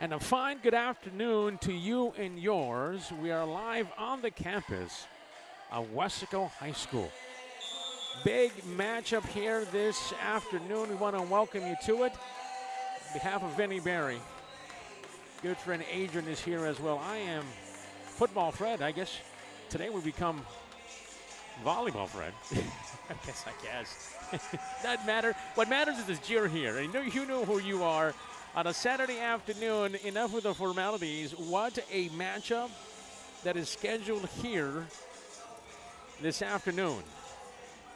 And a fine good afternoon to you and yours. We are live on the campus of Weslaco High School. Big matchup here this afternoon. We want to welcome you to it. On behalf of Vinny Berry, good friend Adrian is here as well. I am Football Fred. I guess today we become Volleyball Fred. I guess. Doesn't matter. What matters is that you're here. And you know who you are. On a Saturday afternoon, enough with the formalities. What a matchup that is scheduled here this afternoon.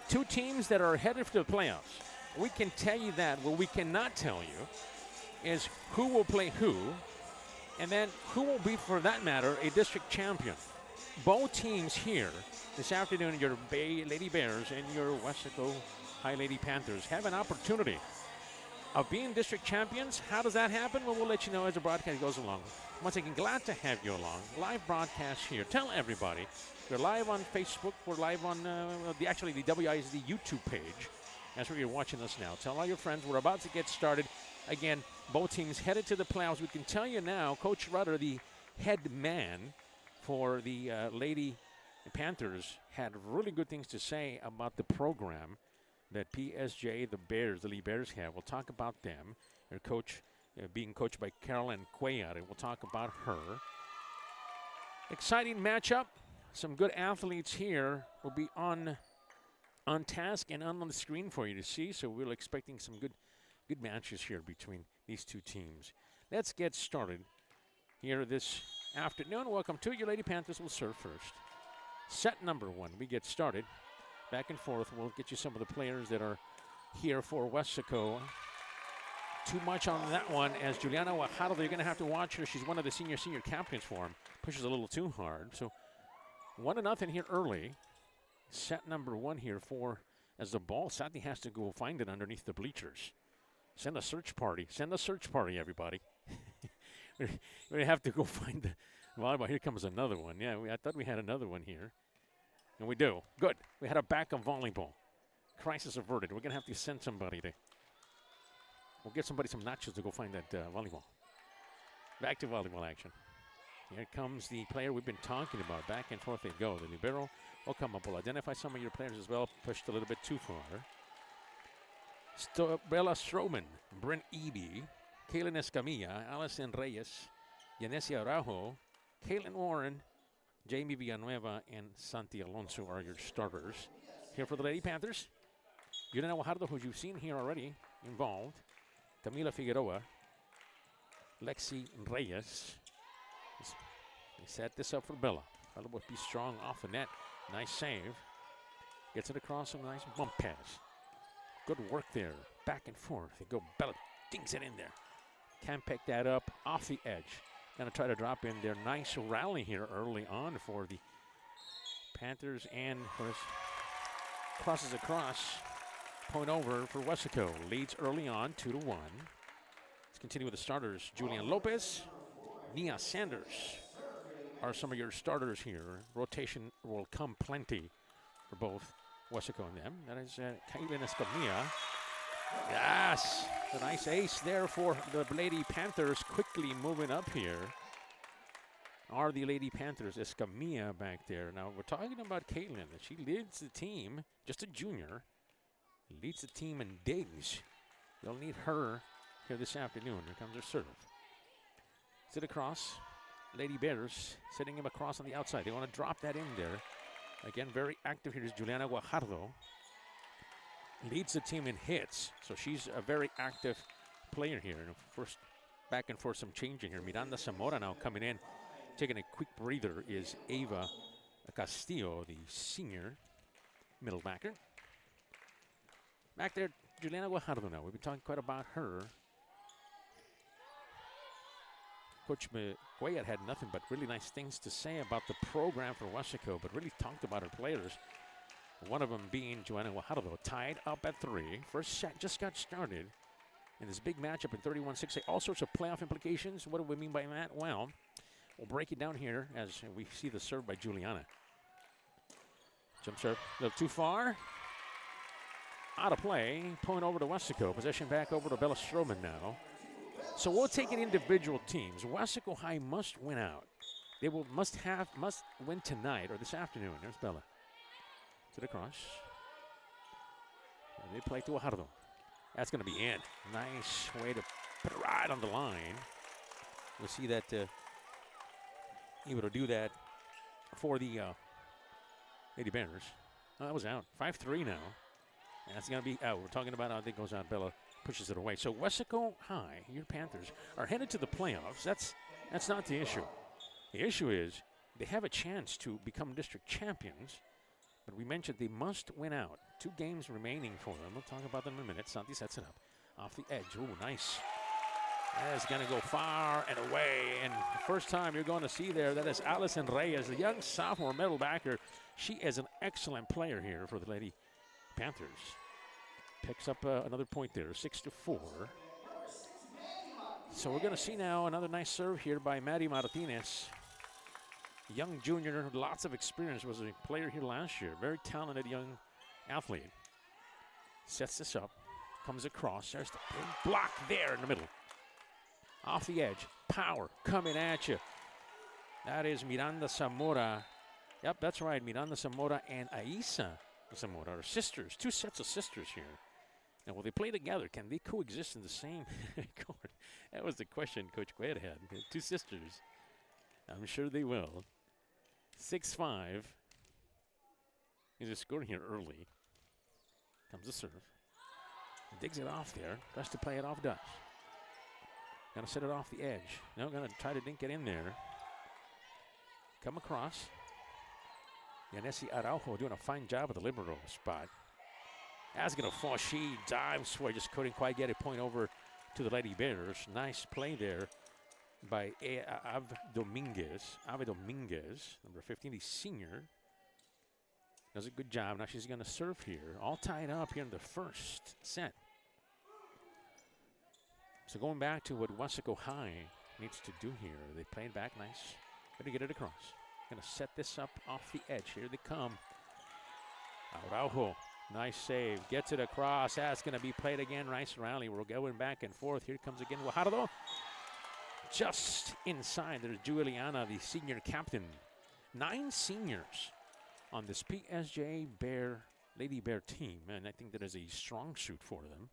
Two teams that are headed for the playoffs. We can tell you that. What we cannot tell you is who will play who, and then who will be, for that matter, a district champion. Both teams here this afternoon, your Bay Lady Bears and your Weslaco High Lady Panthers, have an opportunity of being district champions. How does that happen? Well, we'll let you know as the broadcast goes along. Once again, glad to have you along. Live broadcast here. Tell everybody. We're live on Facebook. We're live on the WISD YouTube page. That's where you're watching us now. Tell all your friends. We're about to get started. Again, both teams headed to the playoffs. We can tell you now, Coach Rutter, the head man for the Lady Panthers, had really good things to say about the program that PSJA, the Bears, the Lee Bears have. We'll talk about them. Their coach being coached by Carolyn Cuellar. We'll talk about her. Exciting matchup. Some good athletes here will be on task and on the screen for you to see. So we're expecting some good matches here between these two teams. Let's get started here this afternoon. Welcome to you. Lady Panthers will serve first. Set number one. We get started. Back and forth. We'll get you some of the players that are here for Weslaco. Too much on that one as Juliana Guajardo, you're going to have to watch her. She's one of the senior captains for him. Pushes a little too hard. So 1-0 here early. Set number 1 here for, as the ball sadly has to go find it underneath the bleachers. Send a search party. Send a search party, everybody. We have to go find the volleyball. Here comes another one. Yeah, I thought we had another one here. And we do. Good. We had a backup volleyball. Crisis averted. We're going to have to send somebody to. We'll get somebody some nachos to go find that volleyball. Back to volleyball action. Here comes the player we've been talking about. Back and forth they go. The libero will come up. We'll identify some of your players as well. Pushed a little bit too far. Bella Stroman, Brent Eby, Kaylin Escamilla, Allison Reyes, Yanesia Araujo, Caitlin Warren, Jamie Villanueva, and Santi Alonso are your starters. Here for the Lady Panthers, Juliana Guajardo, who you've seen here already involved, Camila Figueroa, Lexi Reyes. They set this up for Bella. Bella would be strong off the net. Nice save. Gets it across some nice bump pass. Good work there. Back and forth. They go. Bella dinks it in there. Can't pick that up off the edge. Going to try to drop in there. Nice rally here early on for the Panthers. And crosses across. Point over for Weslaco. Leads early on 2-1. Let's continue with the starters. Julian Lopez, Nia Sanders are some of your starters here. Rotation will come plenty for both Weslaco and them. That is Kaylin Escamilla. Yes, a nice ace there for the Lady Panthers. Quickly moving up here are the Lady Panthers. Escamilla back there. Now we're talking about Caitlin. She leads the team, just a junior. Leads the team in digs. They'll need her here this afternoon. Here comes her serve. Sit across. Lady Bears sitting him across on the outside. They want to drop that in there. Again, very active here is Juliana Guajardo. Leads the team in hits. So she's a very active player here. And first, back and forth, some changing here. Miranda Zamora now coming in. Taking a quick breather is Ava Castillo, the senior middle backer. Back there, Juliana Guajardo now. We've been talking quite about her. Coach McGuayat had nothing but really nice things to say about the program for Weslaco, but really talked about her players. One of them being Juliana Guajardo, tied up at 3. First set just got started in this big matchup in 31-6. All sorts of playoff implications. What do we mean by that? Well, we'll break it down here as we see the serve by Juliana. Jump serve, a little too far. Out of play, point over to Weslaco. Possession back over to Bella Stroman now. So we'll take it individual teams. Weslaco High must win out. They must win tonight or this afternoon. There's Bella. To the cross. And they play to Guajardo. That's going to be in. Nice way to put it right on the line. We'll see that able to do that for the Lady Bears. Oh, that was out. 5-3 now. And that's going to be out. We're talking about how it goes out. Bella pushes it away. So Weslaco High, your Panthers, are headed to the playoffs. That's not the issue. The issue is they have a chance to become district champions, but we mentioned they must win out. 2 games remaining for them. We'll talk about them in a minute. Santi sets it up. Off the edge. Ooh, nice. That is going to go far and away. And the first time you're going to see there, that is Allison Reyes, the young sophomore middle backer. She is an excellent player here for the Lady Panthers. Picks up another point there, 6-4. So we're going to see now another nice serve here by Maddie Martinez. Young junior, lots of experience, was a player here last year. Very talented young athlete. Sets this up, comes across. There's the big block there in the middle. Off the edge, power coming at you. That is Miranda Zamora. Yep, that's right, Miranda Zamora and Aisa Zamora are sisters. 2 sets of sisters here. Now, will they play together? Can they coexist in the same court? That was the question Coach Quaid had. 2 sisters. I'm sure they will. 6-5. He's just scoring here early. Comes the serve. Digs it off there. Tries to play it off does. Gonna set it off the edge. No, gonna try to dink it in there. Come across. Yanesi Araujo doing a fine job at the libero spot. That's going to fall. She dives for it, just couldn't quite get a point over to the Lady Bears. Nice play there by Ave Dominguez, number 15, the senior. Does a good job. Now she's going to serve here. All tied up here in the first set. So going back to what Weslaco High needs to do here. They played back nice. Going to get it across. Going to set this up off the edge. Here they come. Araujo. Nice save. Gets it across. That's going to be played again. Nice rally. We're going back and forth. Here comes again Guajardo. Just inside. There's Juliana, the senior captain. 9 seniors on this PSJA Lady Bear team. And I think that is a strong suit for them.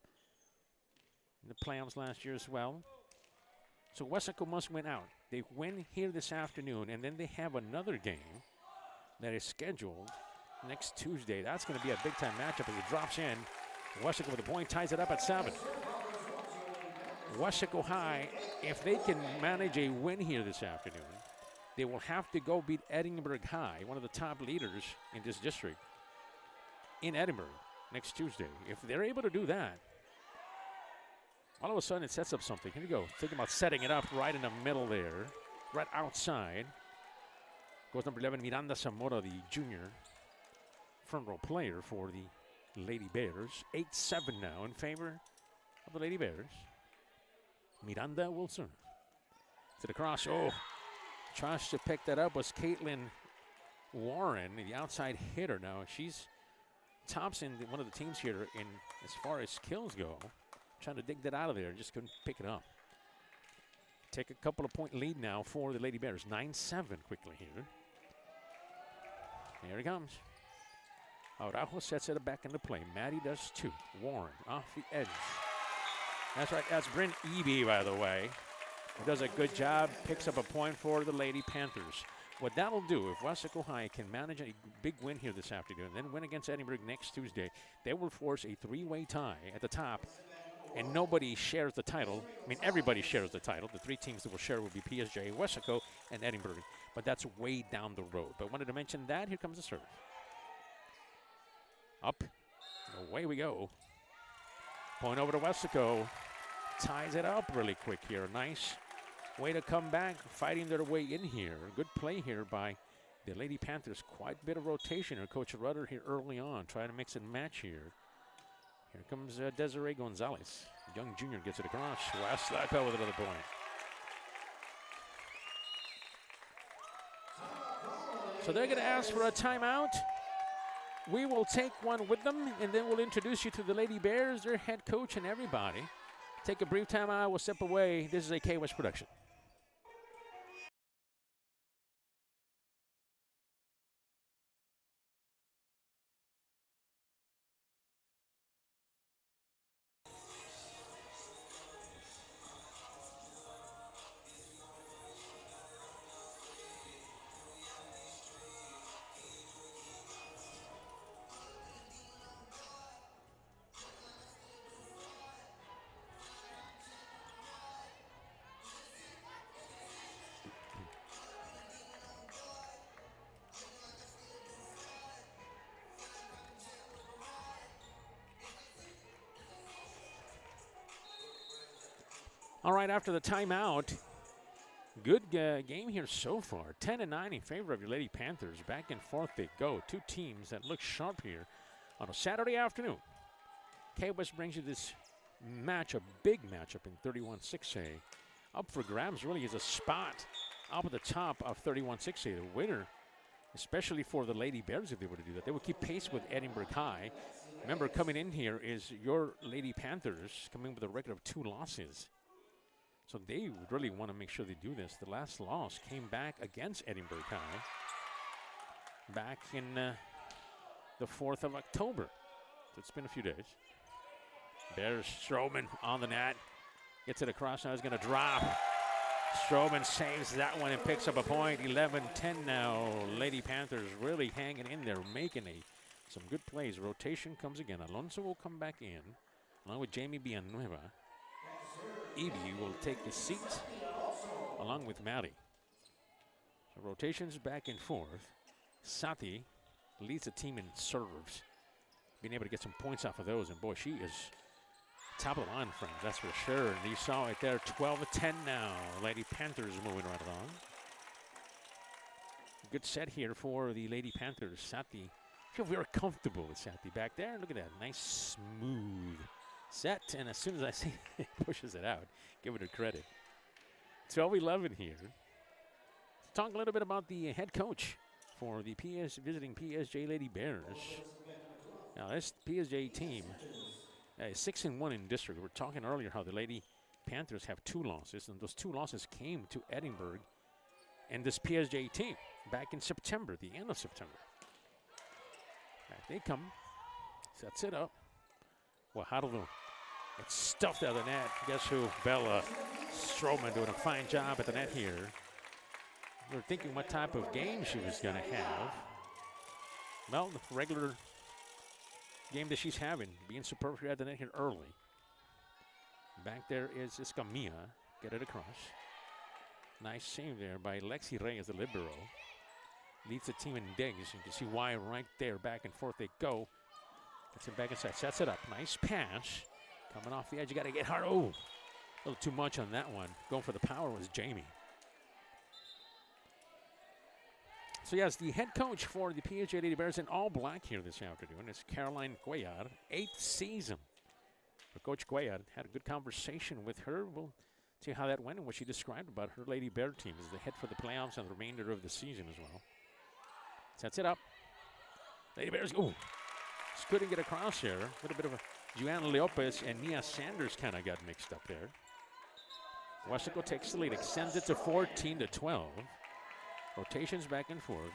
In the playoffs last year as well. So Weslaco must win out. They win here this afternoon, and then they have another game that is scheduled next Tuesday. That's going to be a big-time matchup as it drops in. Weslaco with a point, ties it up at 7. Weslaco High, if they can manage a win here this afternoon, they will have to go beat Edinburgh High, one of the top leaders in this district, in Edinburgh next Tuesday. If they're able to do that, all of a sudden it sets up something. Here you go. Thinking about setting it up right in the middle there, right outside. Goes number 11, Miranda Zamora, the junior front row player for the Lady Bears. 8-7 now in favor of the Lady Bears. Miranda will serve. To the cross. Oh, tries to pick that up was Caitlin Warren, the outside hitter. Now she's tops in one of the teams here in as far as kills go. Trying to dig that out of there, just couldn't pick it up. Take a couple of point lead now for the Lady Bears. 9-7 quickly here. Here he comes. Araujo sets it back into play. Maddie does too. Warren off the edge. That's right, that's Bryn Eby, by the way. Does a good job, picks up a point for the Lady Panthers. What that'll do, if Weslaco High can manage a big win here this afternoon, then win against Edinburgh next Tuesday, they will force a 3-way tie at the top. And nobody shares the title. I mean, everybody shares the title. The 3 teams that will share will be PSJA, Weslaco, and Edinburgh. But that's way down the road. But wanted to mention that. Here comes the serve. Up. Away we go. Point over to Weslaco. Ties it up really quick here. Nice way to come back, fighting their way in here. Good play here by the Lady Panthers. Quite a bit of rotation here. Coach Rudder here early on, trying to mix and match here. Here comes Desiree Gonzalez. Young junior gets it across. Weslaco with another point. So they're going to ask for a timeout. We will take one with them, and then we'll introduce you to the Lady Bears, their head coach, and everybody. Take a brief timeout. We'll step away. This is a KWES production. All right, after the timeout, good game here so far. 10-9 in favor of your Lady Panthers. Back and forth they go. 2 teams that look sharp here on a Saturday afternoon. KWES brings you this matchup, big matchup in 31-6A. Up for grabs really is a spot up at the top of 31-6A. The winner, especially for the Lady Bears if they were to do that. They will keep pace with Edinburgh High. Remember, coming in here is your Lady Panthers coming with a record of 2 losses. So they really want to make sure they do this. The last loss came back against Edinburgh High back in the 4th of October. So it's been a few days. There's Stroman on the net. Gets it across. Now he's going to drop. Stroman saves that one and picks up a point. 11-10 now. Lady Panthers really hanging in there, making some good plays. Rotation comes again. Alonso will come back in along with Jamie Villanueva. Evie will take the seat along with Maddie. So rotations back and forth. Sati leads the team in serves. being able to get some points off of those. And boy, she is top of the line, friends, that's for sure. And you saw it there, 12-10 now. Lady Panthers moving right along. Good set here for the Lady Panthers. Sati, I feel very comfortable with Sati back there. Look at that, nice, smooth set. And as soon as I see it pushes it out, give it a credit. 12-11 here. Let's talk a little bit about the head coach for the visiting PSJA Lady Bears. Now, this PSJA team is 6-1 in district. We were talking earlier how the Lady Panthers have 2 losses, and those 2 losses came to Edinburgh and this PSJA team back in September, the end of September. Back they come, sets it up. Well, how do it's stuffed out of the net. Guess who? Bella Stroman doing a fine job at the net here. We were thinking what type of game she was going to have. Well, the regular game that she's having, being superb here at the net here early. Back there is Escamilla. Get it across. Nice save there by Lexi Reyes, the libero. Leads the team in digs. You can see why right there. Back and forth they go. Gets it back inside. Sets it up. Nice pass. Coming off the edge. You got to get hard. Oh, a little too much on that one. Going for the power was Jamie. So yes, the head coach for the PSJA Lady Bears in all black here this afternoon is Caroline Cuellar, 8th season. For Coach Cuellar, had a good conversation with her. We'll see how that went and what she described about her Lady Bear team as they head for the playoffs and the remainder of the season as well. Sets it up. Lady Bears, oh, just couldn't get across here. A little bit of a Joanna Lopez and Nia Sanders kind of got mixed up there. Weslaco takes the lead, extends it to 14-12. Rotations back and forth.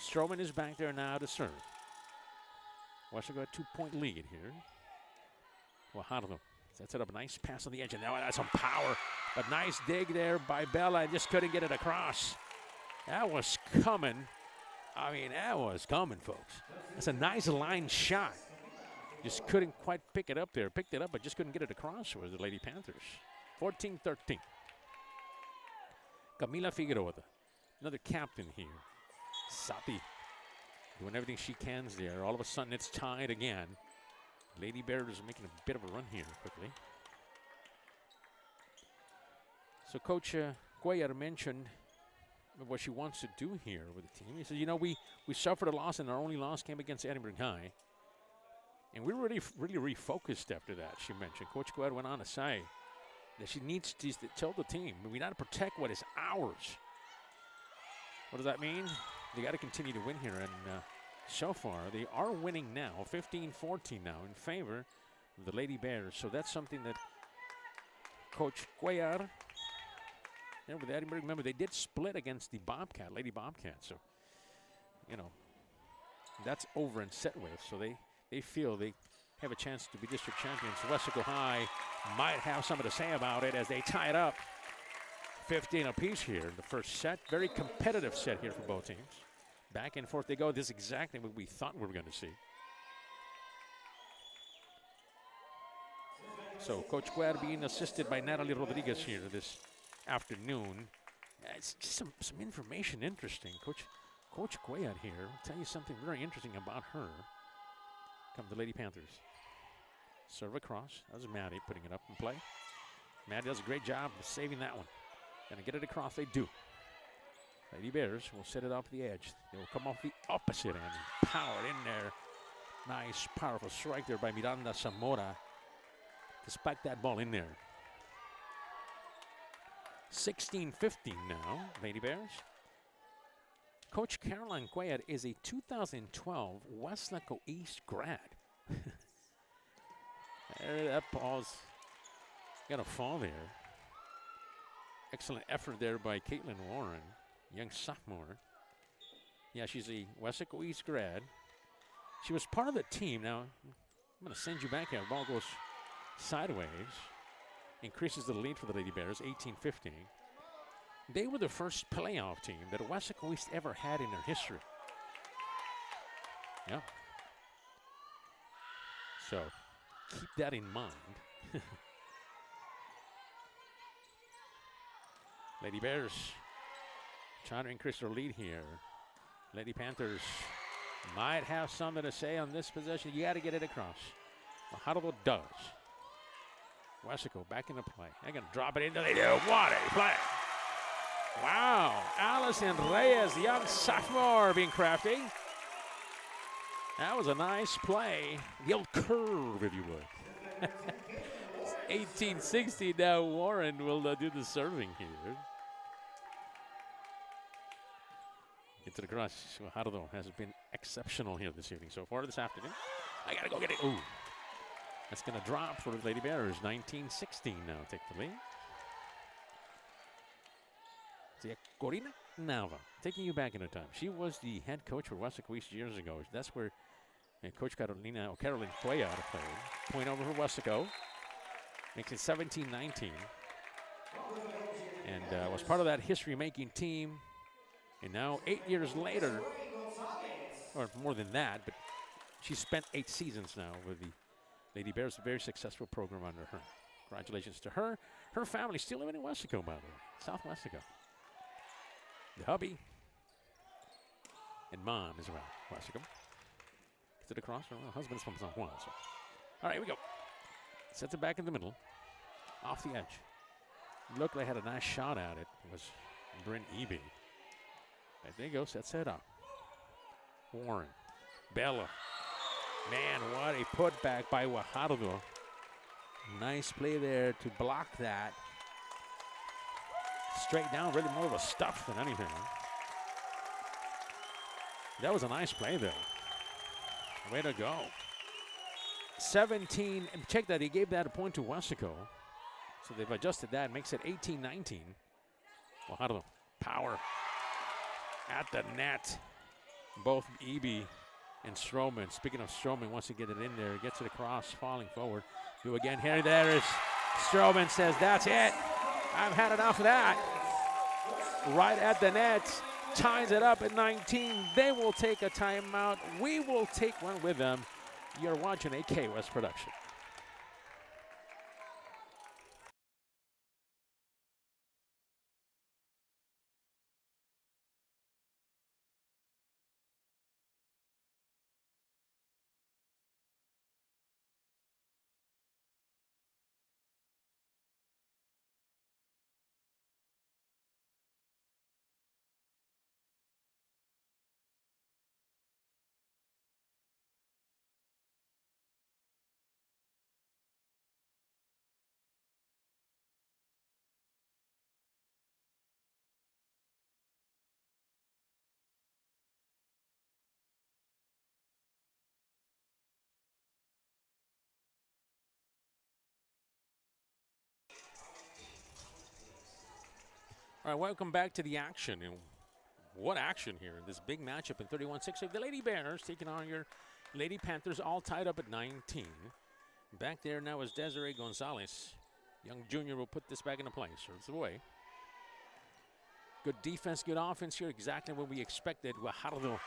Stroman is back there now to serve. Weslaco a 2-point lead here. Guajardo sets it up. A nice pass on the edge. And now that's some power. But nice dig there by Bella. Just couldn't get it across. That was coming. I mean, that was coming, folks. That's a nice line shot. Just couldn't quite pick it up there. Picked it up, but just couldn't get it across with the Lady Panthers. 14-13. Camila Figueroa, another captain here. Sati doing everything she can there. All of a sudden, it's tied again. Lady Bears making a bit of a run here quickly. So Coach Cuellar mentioned what she wants to do here with the team. He said, you know, we suffered a loss, and our only loss came against Edinburgh High. And we were really refocused after that, she mentioned. Coach Cuellar went on to say that she needs to tell the team, we got to protect what is ours. What does that mean? They got to continue to win here, and so far they are winning now, 15-14 now in favor of the Lady Bears. So that's something that Coach Cuellar, there with Edinburgh, remember they did split against the Bobcat, Lady Bobcat. So, you know, that's over and set with. So they feel they have a chance to be district champions. Weslaco High might have something to say about it as they tie it up. 15 apiece here in the first set. Very competitive set here for both teams. Back and forth they go. This is exactly what we thought we were going to see. So Coach Cuellar being assisted by Natalie Rodriguez here this afternoon. It's just some information interesting. Coach Cuellar here. I'll tell you something very interesting about her. Come the Lady Panthers. Serve across. That was Maddie putting it up in play. Maddie does a great job of saving that one. Gonna get it across, they do. Lady Bears will set it off the edge. They will come off the opposite end. Power in there. Nice, powerful strike there by Miranda Zamora to spike that ball in there. 16-15 now, Lady Bears. Coach Caroline Cuellar is a 2012 Weslaco East grad. That ball's gonna fall there. Excellent effort there by Caitlin Warren, young sophomore. Yeah, she's a Weslaco East grad. She was part of the team. Now, I'm going to send you back here. The ball goes sideways. Increases the lead for the Lady Bears, 18-15. They were the first playoff team that Weslaco East ever had in their history. Yeah. So, keep that in mind. Lady Bears trying to increase their lead here. Lady Panthers might have something to say on this possession. You got to get it across. Guajardo does. Weslaco back into play. They're going to drop it into. They do. What a play. Wow. Allison Reyes, the young sophomore, being crafty. That was a nice play. The old curve, if you would. 18-16 now. Warren will do the serving here. Gets it across. Guajardo has been exceptional here this evening so far this afternoon. I got to go get it. Ooh. That's going to drop for the Lady Bears. 19-16 now take the lead. See, Corina Nava, taking you back into time. She was the head coach for Weslaco years ago. That's where Coach Caroline Cuellar played. Point over for Weslaco. Makes it 17-19. And was part of that history-making team. And now 8 years later, or more than that, but she spent 8 seasons now with the Lady Bears, a very successful program under her. Congratulations to her. Her family still living in Weslaco, by the way, South Weslaco. The hubby and mom as well, Weslaco. Gets it across. Her husband's from San Juan. So. All right, here we go. Sets it back in the middle, off the edge. Looked like had a nice shot at it. It was Bryn Eby. Right, there you go, sets it up. Warren, Bella. Man, what a putback by Guajardo. Nice play there to block that. Straight down, really more of a stuff than anything. That was a nice play there. Way to go. 17, and check that, he gave that a point to Weslaco. So they've adjusted that, makes it 18-19. Guajardo, power at the net. Both Eby and Stroman. Speaking of Stroman, wants to get it in there, gets it across, falling forward. Do again here. There is Stroman says, that's it. I've had enough of that. Right at the net, ties it up at 19. They will take a timeout. We will take one with them. You're watching a KWES production. All right, welcome back to the action. And what action here in this big matchup in 31-6. The Lady Bears taking on your Lady Panthers, all tied up at 19. Back there now is Desiree Gonzalez. Young junior will put this back into play. Serves away. Good defense, good offense here. Exactly what we expected. Guajardo.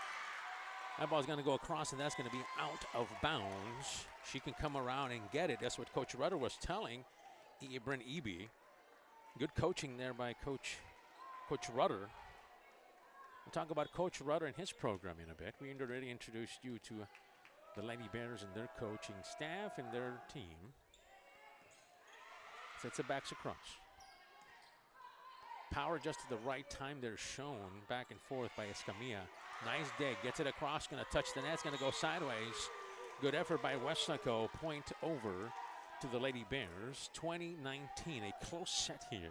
That ball's going to go across, and that's going to be out of bounds. She can come around and get it. That's what Coach Rudder was telling Bryn Eby. Good coaching there by Coach Rudder. We'll talk about Coach Rudder and his program in a bit. We already introduced you to the Lady Bears and their coaching staff and their team. Sets it backs across. Power just at the right time. They're shown back and forth by Escamilla. Nice dig. Gets it across. Going to touch the net. It's going to go sideways. Good effort by Weslaco. Point over to the Lady Bears. 20-19. A close set here.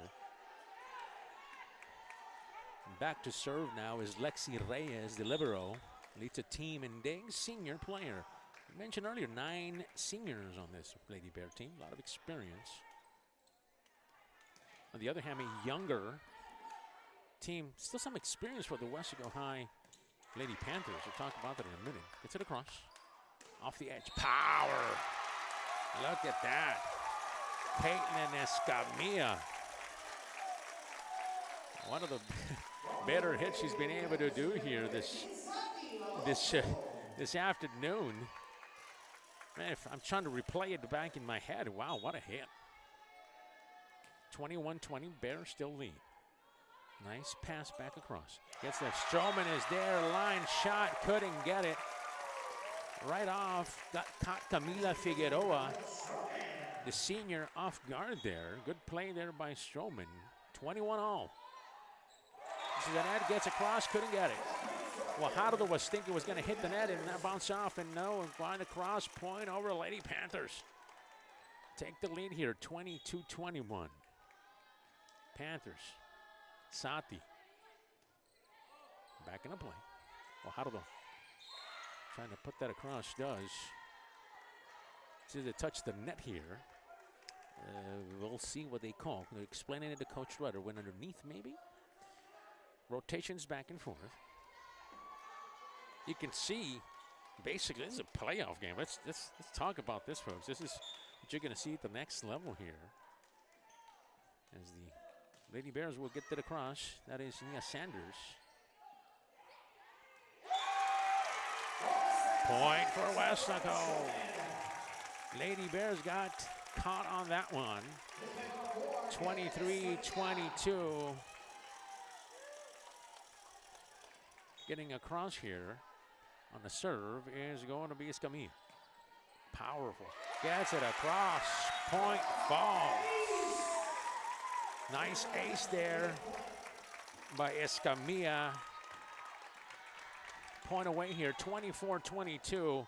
Back to serve now is Lexi Reyes, the libero. Leads a team and Dig, senior player. I mentioned earlier, 9 seniors on this Lady Bear team. A lot of experience. On the other hand, a younger team. Still some experience for the Weslaco High Lady Panthers. We'll talk about that in a minute. Gets it across. Off the edge. Power. Look at that. Caitlin Escamilla. One of the better hits she's been able to do here this afternoon. Man, I'm trying to replay it back in my head. Wow, what a hit. 21-20, Bears still lead. Nice pass back across. Gets there. Stroman is there. Line shot. Couldn't get it. Right off. Got caught Camila Figueroa, the senior, off guard there. Good play there by Stroman. 21-all. So the net gets across. Couldn't get it. Guajardo was thinking it was going to hit the net and that bounce off. And no, going across. Point over Lady Panthers. Take the lead here. 22-21. Panthers. Sati. Back into play. Guajardo trying to put that across. Does. See, they touch the net here. We'll see what they call. Explaining it to Coach Rudder. Went underneath, maybe. Rotations back and forth. You can see, basically, this is a playoff game. Let's talk about this, folks. This is what you're going to see at the next level here. As the Lady Bears will get that across. That is Nia Sanders. Point for Weslaco. Lady Bears got caught on that one. 23-22. Getting across here on the serve is going to be Escamilla. Powerful. Gets it across. Point falls. Nice ace there by Escamilla. Point away here, 24-22.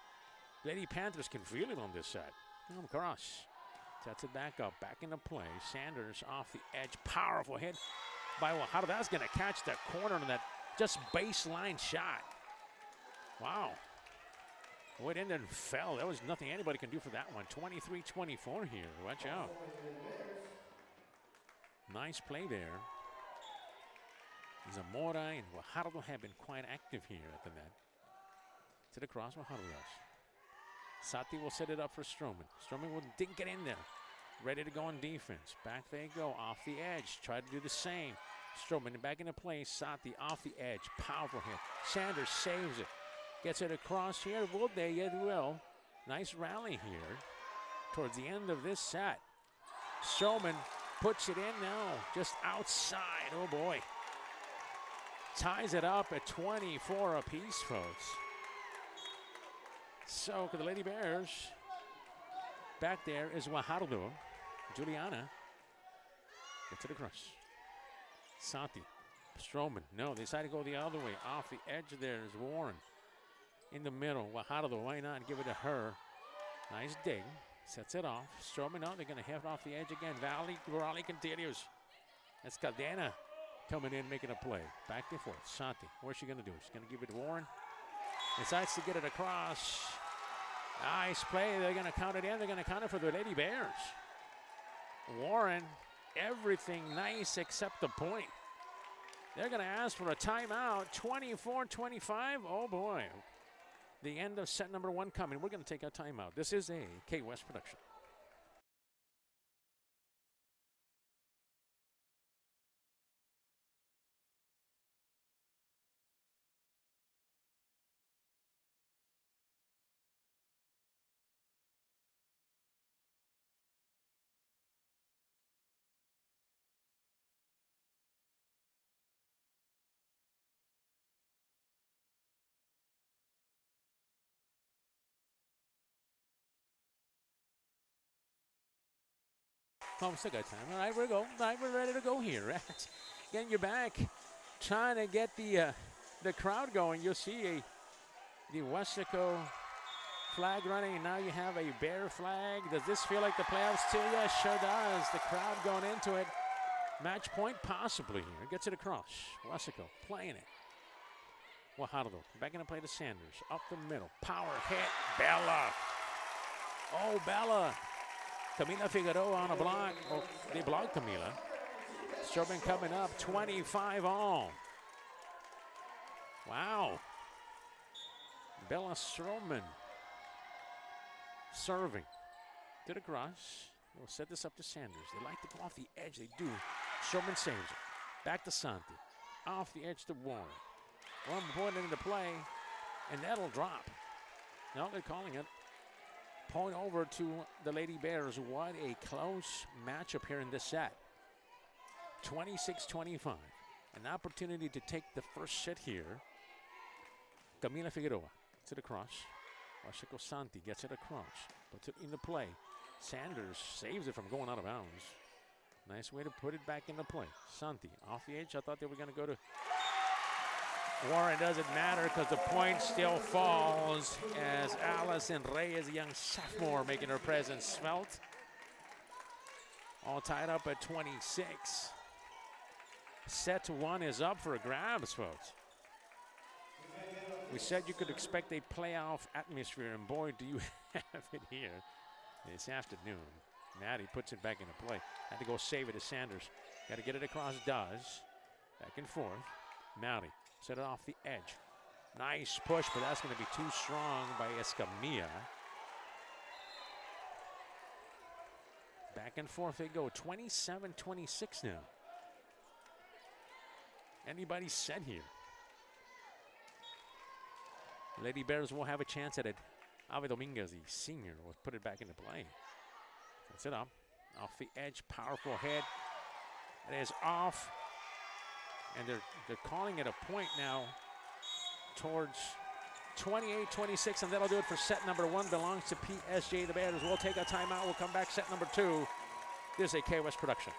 Lady Panthers can feel it on this side. Come across. Sets it back up, back into play. Sanders off the edge. Powerful hit by Guajardo. That's going to catch that corner on that just baseline shot. Wow. Went in there and fell. There was nothing anybody can do for that one. 23-24 here. Watch out. Nice play there. Zamora and Guajardo have been quite active here at the net. To the cross, Guajardo does. Sati will set it up for Stroman. Stroman didn't get in there. Ready to go on defense. Back they go, off the edge. Try to do the same. Stroman back into play. Sati off the edge. Powerful hit. Sanders saves it. Gets it across here. Will they? Yet will. Nice rally here towards the end of this set. Stroman puts it in now, just outside. Oh boy. Ties it up at 24 apiece, folks. So for the Lady Bears, back there is Guajardo. Juliana gets it across. Sati. Stroman. No, they decided to go the other way. Off the edge there is Warren. In the middle, Guajardo, why not give it to her? Nice dig. Sets it off. Stroman, no, they're going to have it off the edge again. Rally continues. That's Cadena coming in, making a play. Back and forth. Santi, what's she going to do? She's going to give it to Warren. Decides to get it across. Nice play. They're going to count it in. They're going to count it for the Lady Bears. Warren, everything nice except the point. They're going to ask for a timeout. 24-25. Oh, boy. The end of set number one coming. We're going to take a timeout. This is a KWES production. Oh, still got time. All right, we're go. All right, we're ready to go here. Getting you back, trying to get the crowd going. You'll see the Weslaco flag running, and now you have a Bear flag. Does this feel like the playoffs too? Yes, sure does. The crowd going into it. Match point possibly here. Gets it across. Weslaco playing it. Guajardo back into play to Sanders. Up the middle. Power hit. Bella. Oh, Bella. Camila Figueroa on a block. Oh, they blocked Camila. Stroman coming up, 25-all. Wow. Bella Stroman serving. Did a cross. We'll set this up to Sanders. They like to go off the edge. They do. Stroman saves it. Back to Santi. Off the edge to Warren. One point into play, and that'll drop. No, they're calling it. Point over to the Lady Bears. What a close matchup here in this set. 26-25. An opportunity to take the first set here. Camila Figueroa gets it across. Weslaco Santi gets it across. Puts it into play. Sanders saves it from going out of bounds. Nice way to put it back into play. Santi off the edge. I thought they were going to go to Warren. Doesn't matter because the point still falls as Allison Reyes, a young sophomore, making her presence felt. All tied up at 26. Set 1 is up for grabs, folks. We said you could expect a playoff atmosphere, and boy, do you have it here this afternoon. Maddie puts it back into play. Had to go save it to Sanders. Got to get it across, does. Back and forth. Maddie set it off the edge. Nice push, but that's going to be too strong by Escamilla. Back and forth they go. 27-26 now. Anybody set here? Lady Bears will have a chance at it. Ave Dominguez, the senior, will put it back into play. Sets it up. Off the edge, powerful head. It is off. And they're calling it a point now towards 28-26, and that'll do it for set number 1. Belongs to PSJA. The Bears will take a timeout. We'll come back set number 2. This is a KWES production.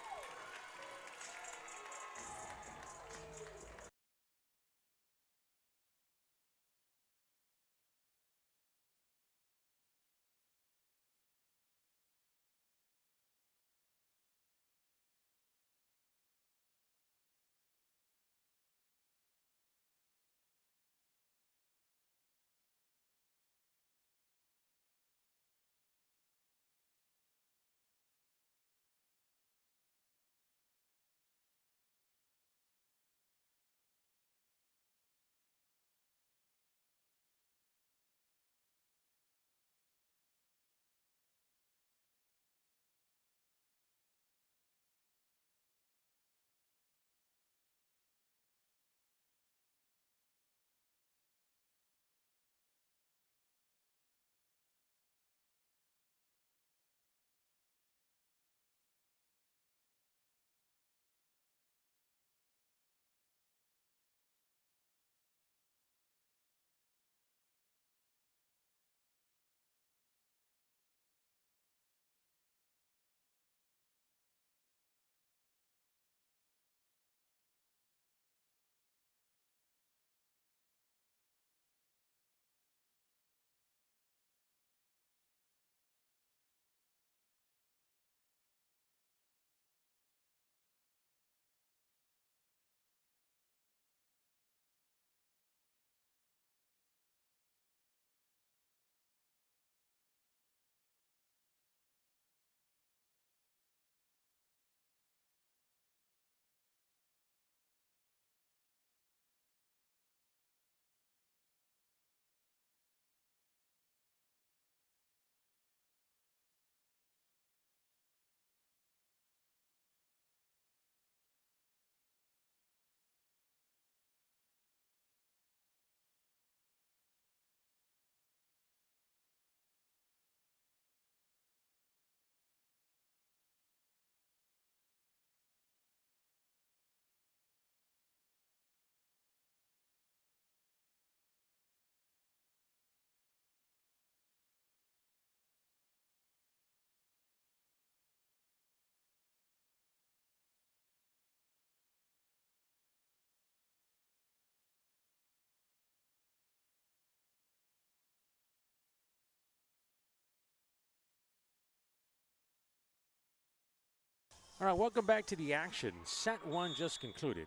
All right, welcome back to the action. Set 1 just concluded.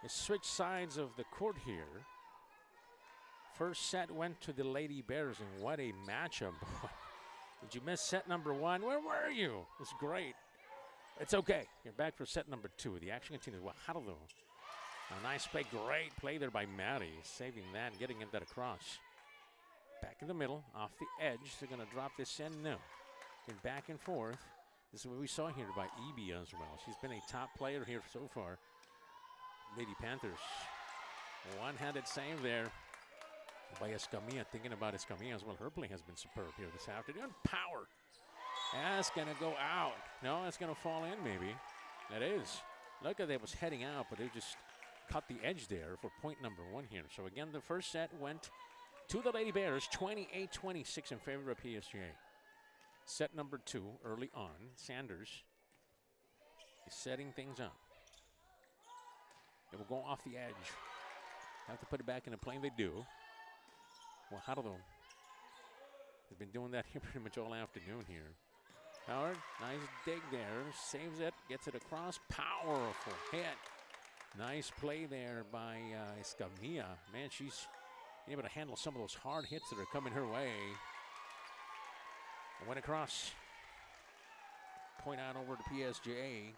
They switched sides of the court here. First set went to the Lady Bears, and what a matchup. Did you miss set number 1? Where were you? It's great. It's okay. You're back for set number 2. The action continues. Guajardo. A nice play. Great play there by Maddie. Saving that and getting that across. Back in the middle. Off the edge. They're going to drop this in now. And back and forth. This is what we saw here by Eby as well. She's been a top player here so far. Lady Panthers. One-handed save there by Escamilla. Thinking about Escamilla as well. Her play has been superb here this afternoon. Power. That's going to go out. No, it's going to fall in maybe. It is. Look at that, was heading out, but they just cut the edge there for point number 1 here. So again, the first set went to the Lady Bears, 28-26 in favor of PSJA. Set number 2 early on. Sanders is setting things up. It will go off the edge. Have to put it back into play, and they do. Well, Guajardo has been doing that here pretty much all afternoon here. Howard, nice dig there. Saves it, gets it across. Powerful hit. Nice play there by Escamilla. Man, she's able to handle some of those hard hits that are coming her way. Went across. Point out over to PSJA.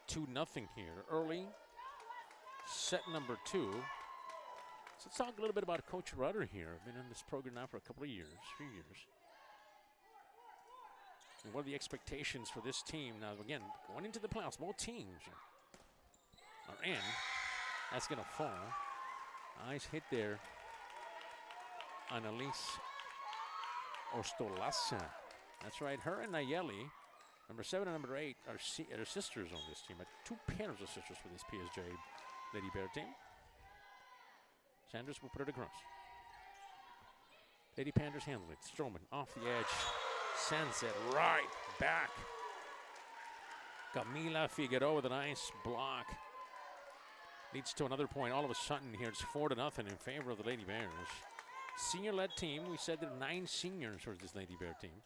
2-0 here. Early. Set number 2. So let's talk a little bit about Coach Rudder here. I've been in this program now for a couple of years, few years. And what are the expectations for this team? Now, again, going into the playoffs, both teams are in. That's going to fall. Nice hit there. Annalise Ostolaza. That's right. Her and Nayeli, number 7 and number 8, are sisters on this team. 2 pairs of sisters for this PSJ Lady Bear team. Sanders will put it across. Lady Panthers handle it. Stroman off the edge. Sends it right back. Camila Figueroa with a nice block. Leads to another point. All of a sudden here, it's 4-0 in favor of the Lady Bears. Senior-led team. We said there are 9 seniors for this Lady Bear team.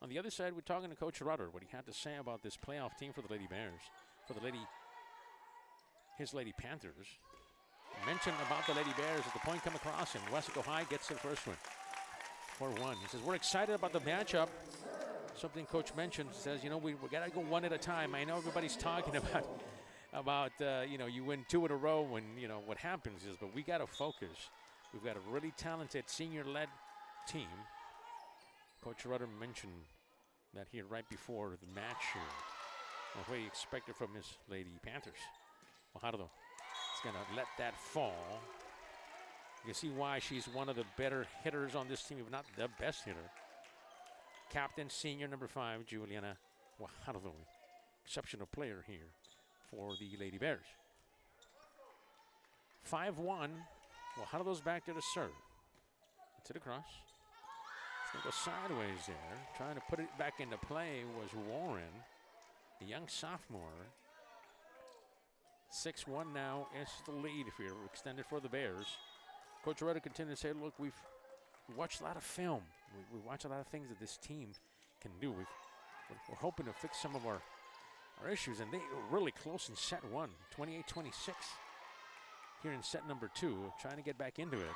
On the other side, we're talking to Coach Rudder, what he had to say about this playoff team for the Lady Bears, for the his Lady Panthers. He mentioned about the Lady Bears at the point come across, and Weslaco High gets the first one. 4-1. He says, we're excited about the matchup. Something Coach mentioned, says, you know, we got to go one at a time. I know everybody's talking about you know, you win 2 in a row when, you know, what happens is, but we got to focus. We've got a really talented senior-led team. Coach Rudder mentioned that here right before the match here. What he expected from his Lady Panthers. Guajardo is going to let that fall. You can see why she's one of the better hitters on this team, if not the best hitter. Captain, senior, number 5, Juliana Guajardo. Exceptional player here for the Lady Bears. 5-1. Guajardo's back there to serve. To the cross. It's going to go sideways there. Trying to put it back into play was Warren, the young sophomore. 6-1 now is the lead here, extended for the Bears. Coach Rudder continued to say, look, we've watched a lot of film. We watch a lot of things that this team can do. We're hoping to fix some of our issues, and they were really close in set 1, 28-26. Here in set number 2, trying to get back into it.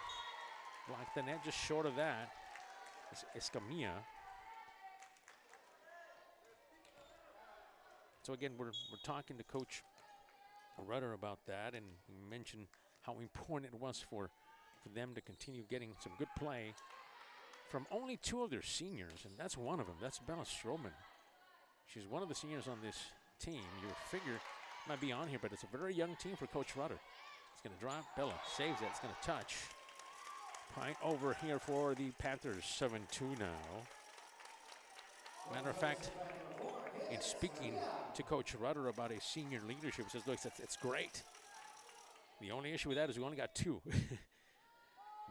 Blocked the net, just short of that. It's Escamilla. So again, we're talking to Coach Rudder about that, and he mentioned how important it was for them to continue getting some good play from only 2 of their seniors, and that's one of them. That's Bella Stroman. She's one of the seniors on this team. You would figure might be on here, but it's a very young team for Coach Rudder. It's going to drop. Bella saves it. It's going to touch. Point over here for the Panthers. 7-2 now. Matter of fact, in speaking to Coach Rudder about his senior leadership, he says, look, it's great. The only issue with that is we only got 2.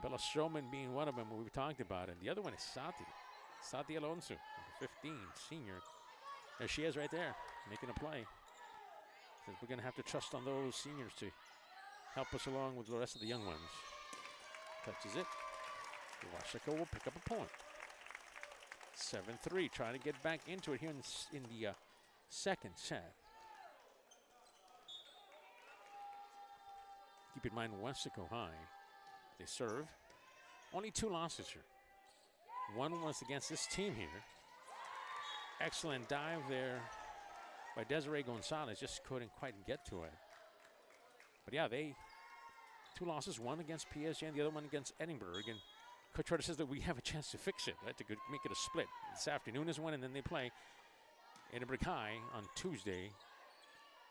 Bella Stroman being one of them we've talked about, and the other one is Sati Alonso, number 15, senior. There she is right there, making a play. Says we're going to have to trust on those seniors to help us along with the rest of the young ones. Touches it. Weslaco will pick up a point. 7-3, trying to get back into it here in the second set. Keep in mind, Weslaco High, they serve. Only 2 losses here. One was against this team here. Excellent dive there by Desiree Gonzalez. Just couldn't quite get to it. But yeah, 2 losses. One against PSJA and the other one against Edinburgh. And Coach Rudder says that we have a chance to fix it, right? To make it a split. This afternoon is one, and then they play Edinburgh High on Tuesday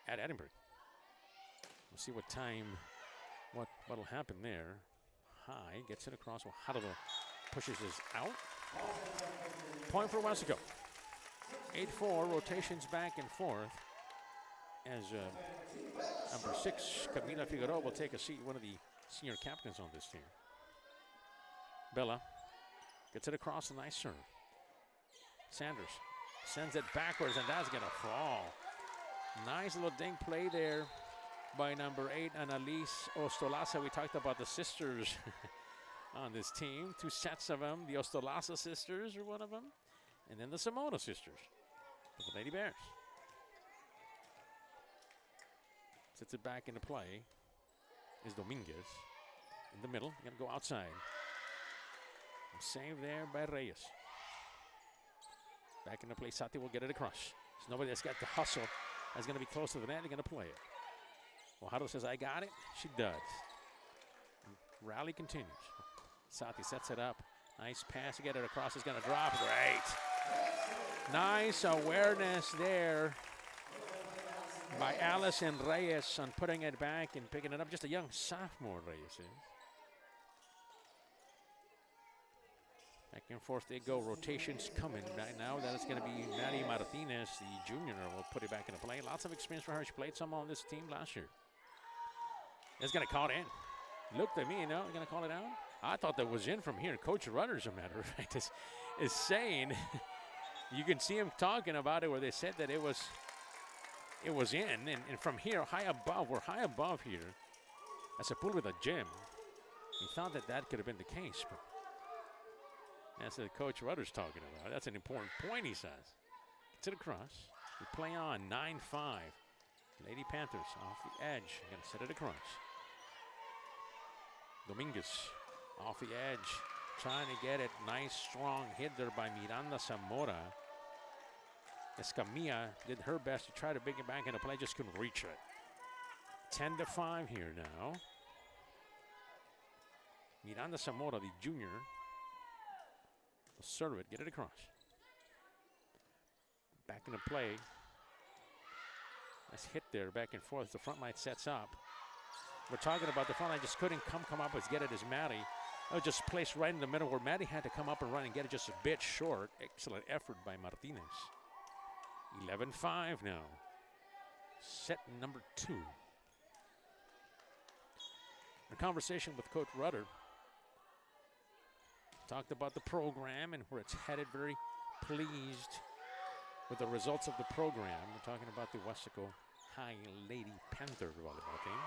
at Edinburgh. We'll see what time, what'll happen there. High gets it across. Guajardo pushes this out. Point for Weslaco. 8-4, rotations back and forth. as number 6, Camila Figueroa, will take a seat, one of the senior captains on this team. Bella gets it across, a nice serve. Sanders sends it backwards, and that's going to fall. Nice little dink play there by number 8, Annalise Ostolaza. We talked about the sisters on this team. 2 sets of them. The Ostolaza sisters are one of them. And then the Simona sisters for the Lady Bears. Sets it back into play is Dominguez. In the middle, going to go outside. Save there by Reyes. Back into play, Sati will get it across. There's nobody that's got the hustle. That's going to be close to the net. They're going to play it. Guajardo says, I got it. She does. Rally continues. Sati sets it up. Nice pass to get it across. It's going to drop. Great. Nice awareness there by Allison Reyes on putting it back and picking it up. Just a young sophomore, Reyes is. Back and forth they go. Rotations coming right now. That is going to be Maddie Martinez, the junior, will put it back into play. Lots of experience for her. She played some on this team last year. It's going to call it in. Looked at me, you know, going to call it out. I thought that was in from here. Coach Rudder, as a matter of fact, is saying, you can see him talking about it where they said that it was in. And from here, high above, we're high above here. That's a pool with a gym. He thought that that could have been the case, but that's what Coach Rudder's talking about. That's an important point, he says. Gets it across. We play on 9-5. Lady Panthers off the edge. Going to set it across. Dominguez off the edge. Trying to get it. Nice, strong hit there by Miranda Zamora. Escamilla did her best to try to bring it back into play. Just couldn't reach it. 10-5 here now. Miranda Zamora, the junior, will serve it, get it across. Back into play. Nice hit there, back and forth. The front line sets up. We're talking about the front line just couldn't come up as get it as Maddie. That was just placed right in the middle where Maddie had to come up and run and get it just a bit short. Excellent effort by Martinez. 11-5 now. Set number 2. A conversation with Coach Rudder. Talked about the program and where it's headed. Very pleased with the results of the program. We're talking about the Weslaco High Lady Panther volleyball team.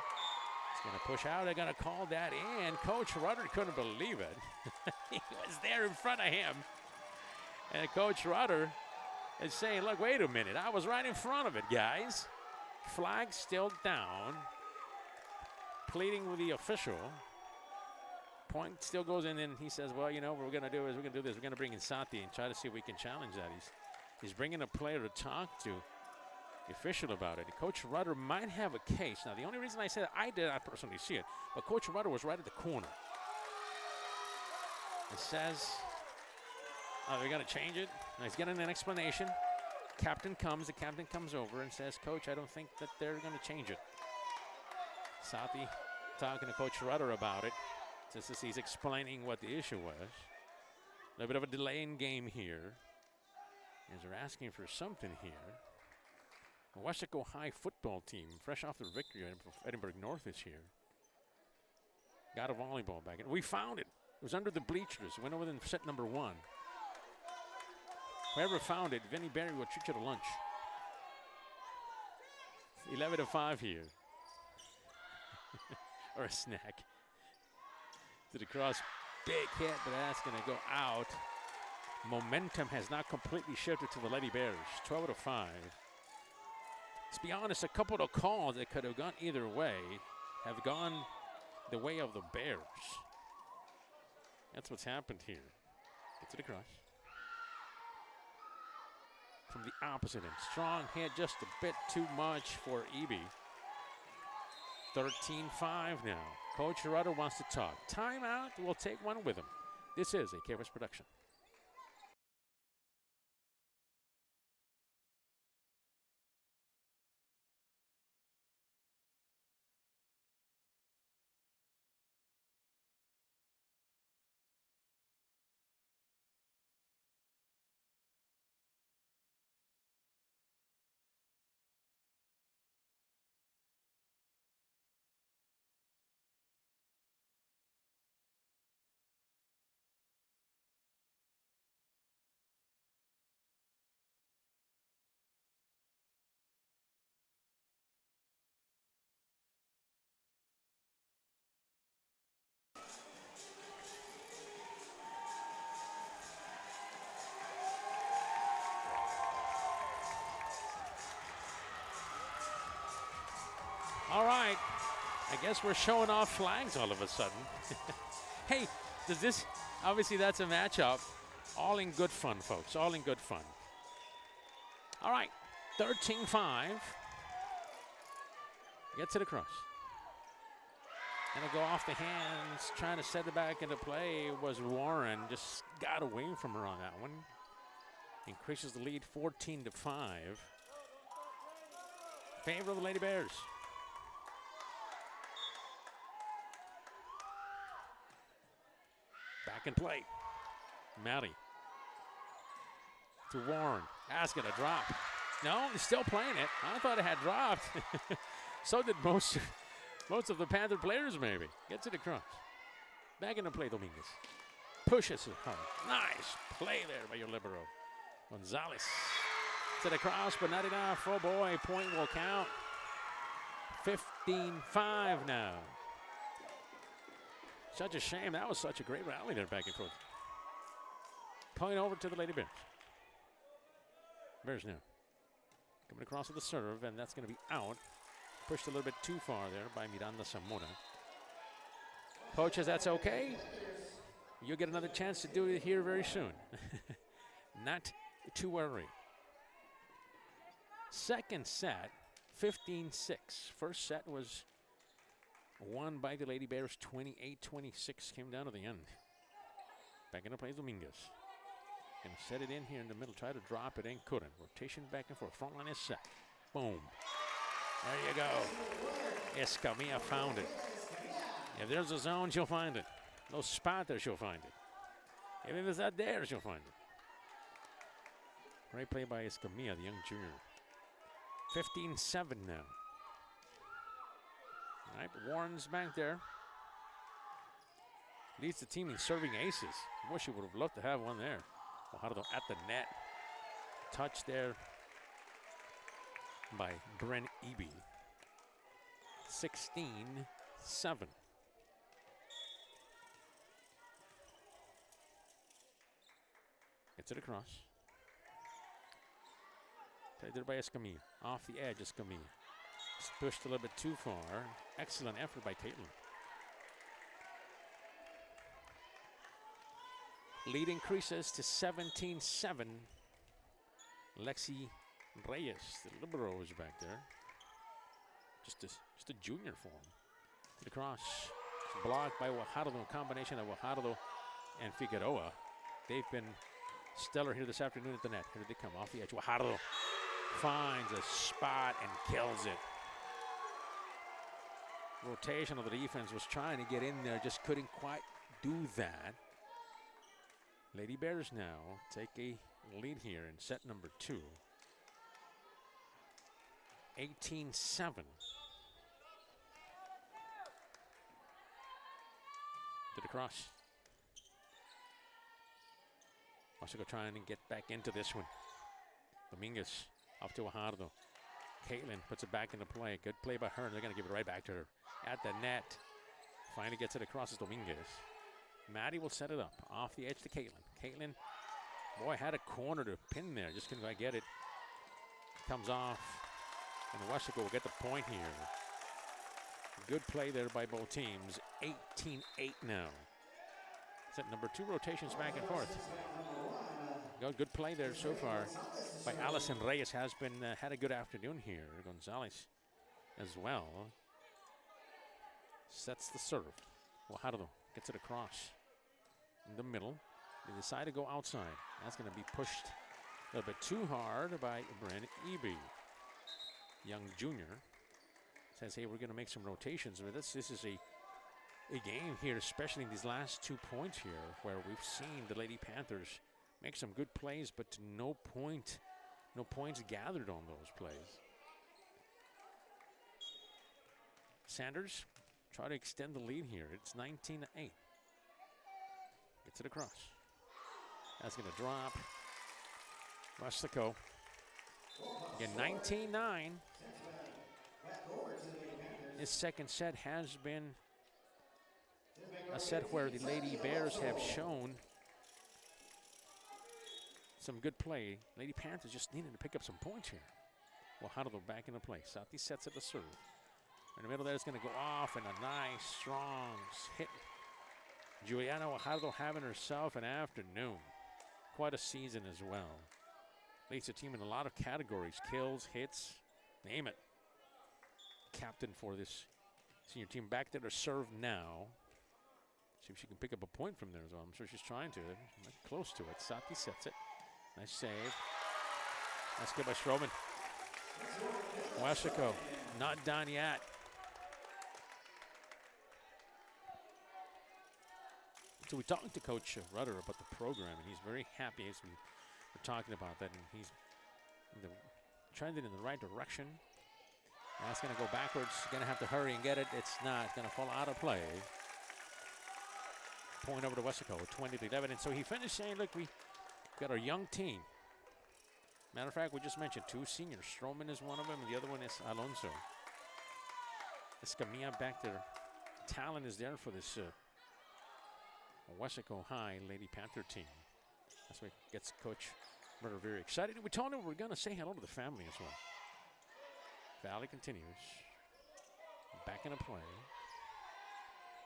It's going to push out. They're going to call that in. Coach Rudder couldn't believe it. He was there in front of him. And Coach Rudder is saying, look, wait a minute. I was right in front of it, guys. Flag still down. Pleading with the official. Point still goes in, and he says, well, you know, what we're going to do is we're going to do this. We're going to bring in Sati and try to see if we can challenge that. He's bringing a player to talk to the official about it. And Coach Rudder might have a case. Now, the only reason I said I did not personally see it, but Coach Rudder was right at the corner. It says, oh, they're going to change it. Now, he's getting an explanation. The captain comes over and says, Coach, I don't think that they're going to change it. Sati talking to Coach Rudder about it. Just as he's explaining what the issue was. A little bit of a delay in game here. As they're asking for something here. The Weslaco High football team, fresh off their victory at Edinburgh North this year. Got a volleyball back in. We found it. It was under the bleachers. Went over in set number 1. Whoever found it, Vinnie Berry will treat you to lunch. 11-5 here. Or a snack. To the cross, big hit, but that's going to go out. Momentum has not completely shifted to the Lady Bears. 12-5. Let's be honest, a couple of calls that could have gone either way have gone the way of the Bears. That's what's happened here. Gets it across. From the opposite end. Strong hit, just a bit too much for Eby. 13-5 now. Coach Rudder wants to talk. Timeout. We'll take one with him. This is a KWES production. guess we're showing off flags all of a sudden. Hey, does this, obviously that's a matchup. All in good fun, folks, all in good fun. All right, 13-5. Gets it across. Gonna go off the hands, trying to set it back into play was Warren. Just got away from her on that one. Increases the lead 14-5. Favor of the Lady Bears. Back in play. Maddie. To Warren. That's gonna drop. No, he's still playing it. I thought it had dropped. So did most of the Panther players, maybe. Gets it across. Back into play, Dominguez. Pushes it hard. Nice play there by your libero. Gonzalez. Gets it across, but not enough. Oh boy, point will count. 15-5 now. Such a shame. That was such a great rally there back and forth. Point over to the Lady Bears. Bears now. Coming across to the serve, and that's going to be out. Pushed a little bit too far there by Miranda Zamora. Coach says that's okay. You'll get another chance to do it here very soon. Not to worry. Second set, 15-6. First set was won by the Lady Bears, 28-26. Came down to the end. Back into play, Dominguez. Gonna set it in here in the middle. Try to drop it in, couldn't. Rotation back and forth. Front line is set. Boom. There you go. Escamilla found it. If there's a zone, she'll find it. No spot there, she'll find it. Even if it's not there, she'll find it. Great play by Escamilla, the young junior. 15-7 now. All right, Warren's back there. Leads the team in serving aces. I wish he would have loved to have one there. Fajardo at the net. Touch there by Bren Eby. 16-7. Gets it across. Played there by Escamilla. Off the edge, Escamilla. Just pushed a little bit too far. Excellent effort by Caitlin. Lead increases to 17-7. Lexi Reyes, the libero, is back there. Just a junior for him. To the cross. It's blocked by Fajardo. A combination of Fajardo and Figueroa. They've been stellar here this afternoon at the net. Here they come off the edge. Fajardo finds a spot and kills it. Rotation of the defense was trying to get in there, just couldn't quite do that. Lady Bears now take a lead here in set number 2. 18-7. To the cross. Weslaco trying to get back into this one. Dominguez off to Fajardo. Caitlin puts it back into play. Good play by her, and they're going to give it right back to her. At the net. Finally gets it across as Dominguez. Maddie will set it up. Off the edge to Caitlin. Caitlin, boy, had a corner to pin there. Just couldn't quite get it. Comes off. And Weslaco will get the point here. Good play there by both teams. 18-8 now. Set number 2, rotations back and forth. Good play there so far by Allison Reyes. Has been had a good afternoon here. Gonzalez as well. Sets the serve. Fajardo gets it across in the middle. They decide to go outside. That's going to be pushed a little bit too hard by Bren Eby. Young junior says, hey, we're going to make some rotations. But this is a game here, especially in these last 2 points here, where we've seen the Lady Panthers make some good plays, but no points gathered on those plays. Sanders try to extend the lead here. It's 19-8. Gets it across. That's going to drop. Weslaco. Again, 19-9. This second set has been a set where the Lady Bears have shown some good play. Lady Panthers just needed to pick up some points here. Fajardo back into play. Southeast sets at the serve. In the middle there, it's going to go off, and a nice, strong hit. Juliana Guajardo having herself an afternoon. Quite a season as well. Leads the team in a lot of categories. Kills, hits, name it. Captain for this senior team. Back there to serve now. See if she can pick up a point from there as well. I'm sure she's trying to. Close to it. Sati sets it. Nice save. Nice get by Stroman. Weslaco not done yet. So we talked to Coach Rudder about the program, and he's very happy as we were talking about that, and he's trending in the right direction. That's going to go backwards. Going to have to hurry and get it. It's not. It's going to fall out of play. Point over to Weslaco, 20-11. And so he finished saying, look, we've got our young team. Matter of fact, we just mentioned 2 seniors. Stroman is one of them, and the other one is Alonso. Escamilla back there. Talent is there for this Weslaco High Lady Panther team. That's what gets Coach Murder very excited. And we told him we're going to say hello to the family as well. Valley continues. Back into play.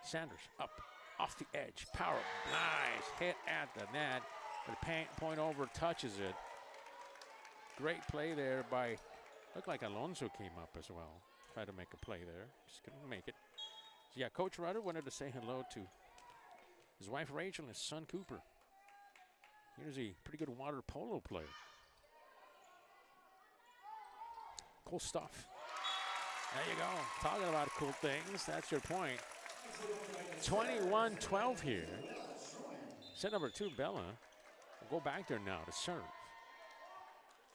Sanders up, off the edge. Power, nice hit at the net. The point over touches it. Great play there by, looked like Alonso came up as well. Tried to make a play there. Just couldn't make it. So yeah, Coach Rudder wanted to say hello to his wife Rachel and his son Cooper. Here's a pretty good water polo player. Cool stuff. There you go. Talking about cool things. That's your point. 21-12 here. Set number 2, Bella, will go back there now to serve.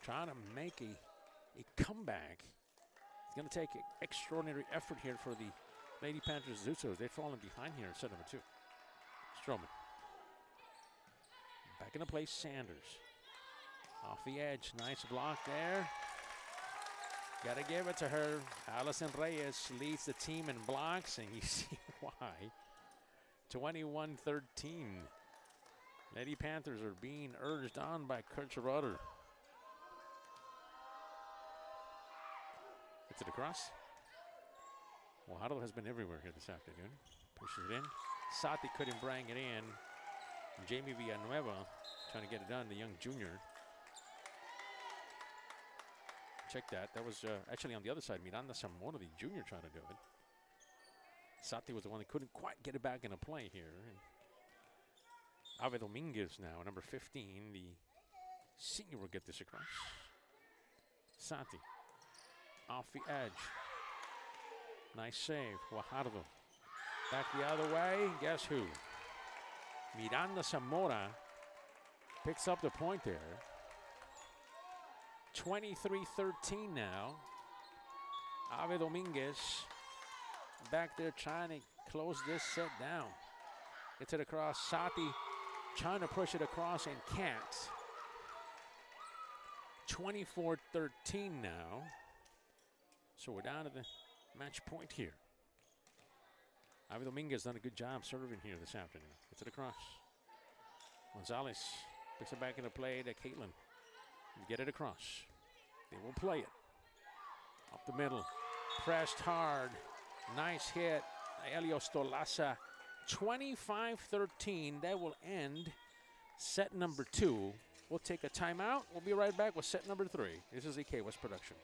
Trying to make a comeback. It's going to take an extraordinary effort here for the Lady Panthers Zusos. They've fallen behind here at set number 2. Stroman. Back into play, Sanders. Off the edge. Nice block there. Got to give it to her. Allison Reyes leads the team in blocks, and you see why. 21-13. Lady Panthers are being urged on by Coach Rudder. Gets it across. Guajardo has been everywhere here this afternoon. Pushes it in. Sati couldn't bring it in. Jamie Villanueva trying to get it done, the young junior. Check that. That was actually on the other side. Miranda Zamora, the junior, trying to do it. Sati was the one that couldn't quite get it back into play here. And Ave Dominguez now, number 15. The senior will get this across. Sati off the edge. Nice save. Guajardo back the other way. Guess who? Miranda Zamora picks up the point there. 23-13 now. Ave Dominguez back there trying to close this set down. Gets it across. Sati trying to push it across and can't. 24-13 now. So we're down to the match point here. Ave Dominguez done a good job serving here this afternoon. Gets it across. Gonzalez picks it back into play to Caitlin. Get it across. They will play it. Up the middle. Pressed hard. Nice hit. Elio Stolaza. 25-13. That will end set number 2. We'll take a timeout. We'll be right back with set number 3. This is a KWES production.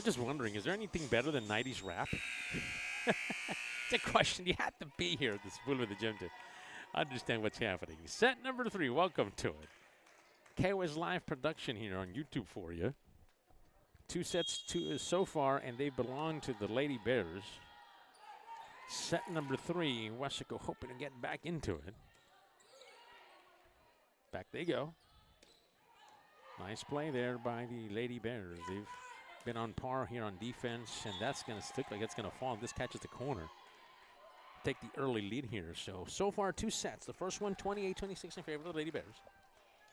I'm just wondering, is there anything better than 90s rap? It's a question. You have to be here at the Spool of the Gym to understand what's happening. Set number 3, welcome to it. KWES live production here on YouTube for you. 2 sets so far, and they belong to the Lady Bears. Set number 3, Weslaco hoping to get back into it. Back they go. Nice play there by the Lady Bears. They've been on par here on defense, and that's going to stick like it's going to fall. This catches the corner. Take the early lead here. So far 2 sets. The first one, 28-26 in favor of the Lady Bears.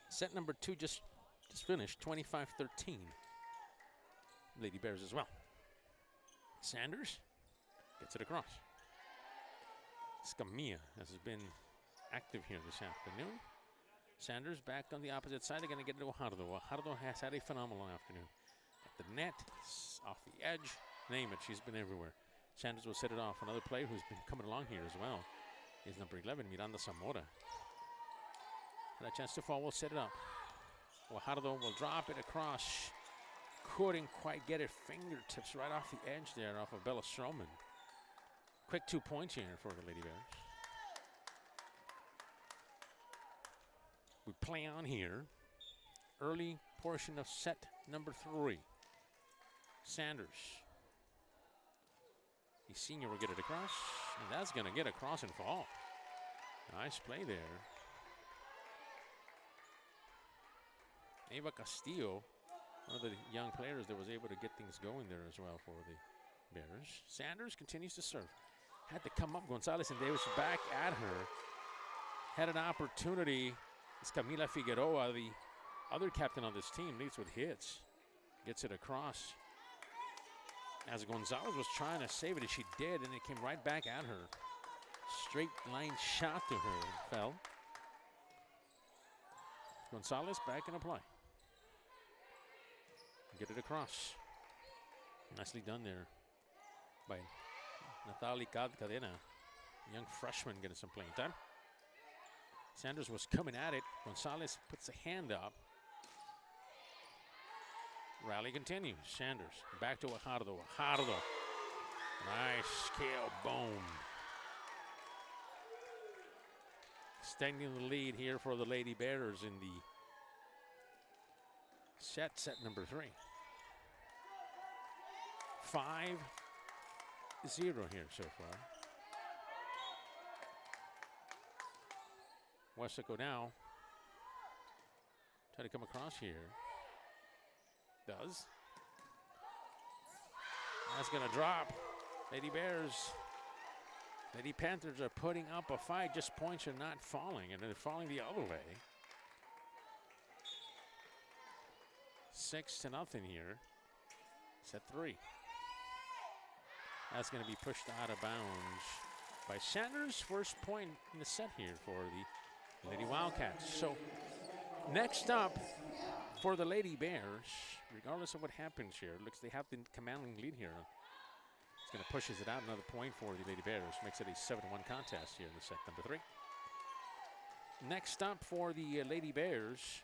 Set number 2 just finished, 25-13. Lady Bears as well. Sanders gets it across. Scamilla has been active here this afternoon. Sanders back on the opposite side. They're going to get it to Guajardo. Guajardo has had a phenomenal afternoon. At the net, off the edge, name it, she's been everywhere. Sanders will set it off. Another player who's been coming along here as well is number 11, Miranda Zamora. And a chance to fall, will set it up. Guajardo will drop it across. Couldn't quite get it. Fingertips right off the edge there off of Bella Stroman. Quick 2 points here for the Lady Bears. We play on here. Early portion of set number 3. Sanders. The senior will get it across, and that's going to get across and fall. Nice play there. Eva Castillo, one of the young players that was able to get things going there as well for the Bears. Sanders continues to serve. Had to come up. Gonzalez and Davis back at her. Had an opportunity. It's Camila Figueroa, the other captain on this team, leads with hits. Gets it across. As Gonzalez was trying to save it, and she did, and it came right back at her. Straight line shot to her. Fell. Gonzalez back in a play. Get it across. Nicely done there by Natalie Cadena, young freshman getting some playing time. Sanders was coming at it. Gonzalez puts a hand up. Rally continues. Sanders back to Guajardo. Guajardo. Nice scale bone. Extending the lead here for the Lady Bears in the set number 3. 5-0 here so far. Weslaco now try to come across here. Does. That's going to drop. Lady Bears. Lady Panthers are putting up a fight. Just points are not falling, and they're falling the other way. 6-0 here. Set 3. That's going to be pushed out of bounds by Sanders. First point in the set here for the Lady Wildcats. So next up for the Lady Bears, regardless of what happens here, looks they have the commanding lead here. It's going to pushes it out another point for the Lady Bears. Makes it a 7-1 contest here in the set number 3. Next up for the Lady Bears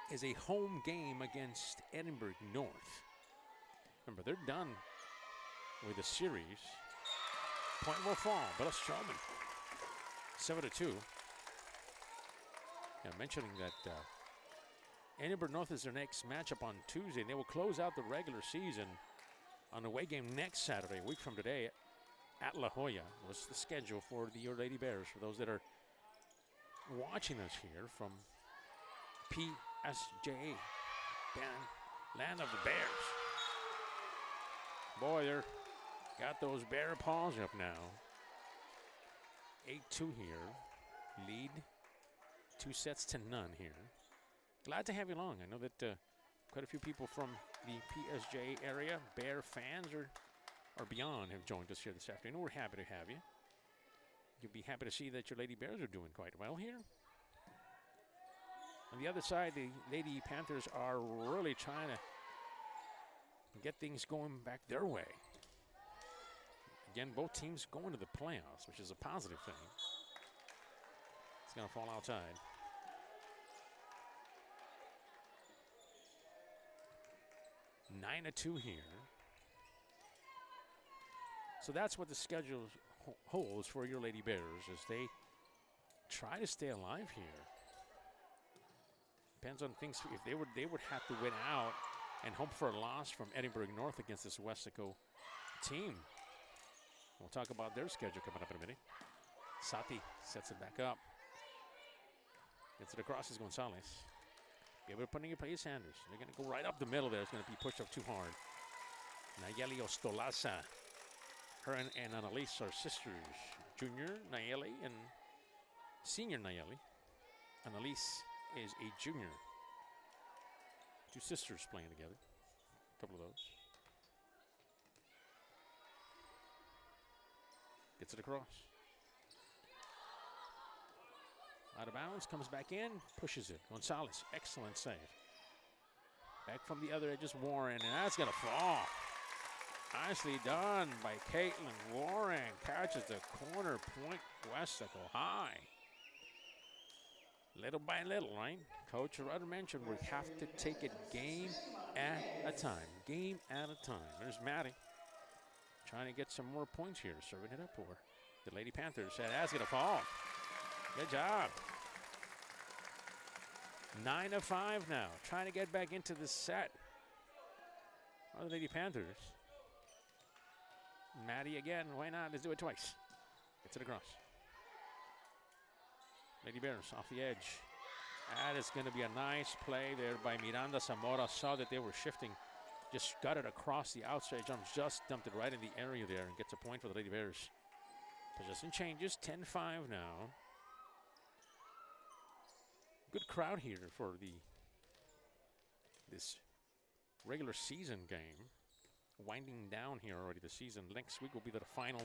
is a home game against Edinburgh North. Remember, they're done with the series. Point will fall. Bella Stroman, 7-2. Yeah, mentioning that Edinburgh North is their next matchup on Tuesday, and they will close out the regular season on the away game next Saturday, a week from today, at La Jolla. Was the schedule for the Your Lady Bears. For those that are watching us here from PSJA, land of the Bears. Boy, they're got those bear paws up now. 8-2 here. Lead 2-0 here. Glad to have you along. I know that quite a few people from the PSJA area, Bear fans or beyond, have joined us here this afternoon. We're happy to have you. You'll be happy to see that your Lady Bears are doing quite well here. On the other side, the Lady Panthers are really trying to get things going back their way. Again, both teams going to the playoffs, which is a positive thing. It's going to fall outside. 9-2 here. So that's what the schedule holds for your Lady Bears as they try to stay alive here. Depends on things. If they would have to win out and hope for a loss from Edinburgh North against this Weslaco team. We'll talk about their schedule coming up in a minute. Sati sets it back up. Gets it across as Gonzalez. Be able to put in your play Sanders. They're going to go right up the middle there. It's going to be pushed up too hard. Nayeli Ostolaza. Her and Annalise are sisters. Junior Nayeli and senior Nayeli. Annalise is a junior. Two sisters playing together. A couple of those. Gets it across. Out of bounds, comes back in, pushes it. Gonzalez, excellent save. Back from the other edge is Warren, and that's going to fall. Nicely done by Caitlin Warren. Catches the corner point, Weslaco High. Little by little, right? Coach Rudder mentioned we have to take it game at a time. Game at a time. There's Maddie trying to get some more points here, serving it up for the Lady Panthers. And that's going to fall. Good job. 9-5 now. Trying to get back into the set. Are the Lady Panthers. Maddie again. Why not? Let's do it twice. Gets it across. Lady Bears off the edge. That is going to be a nice play there by Miranda Zamora. Saw that they were shifting. Just got it across the outside jumps. Just dumped it right in the area there and gets a point for the Lady Bears. Possession changes. 10-5 now. Good crowd here for this regular season game. Winding down here already the season. Next week will be the final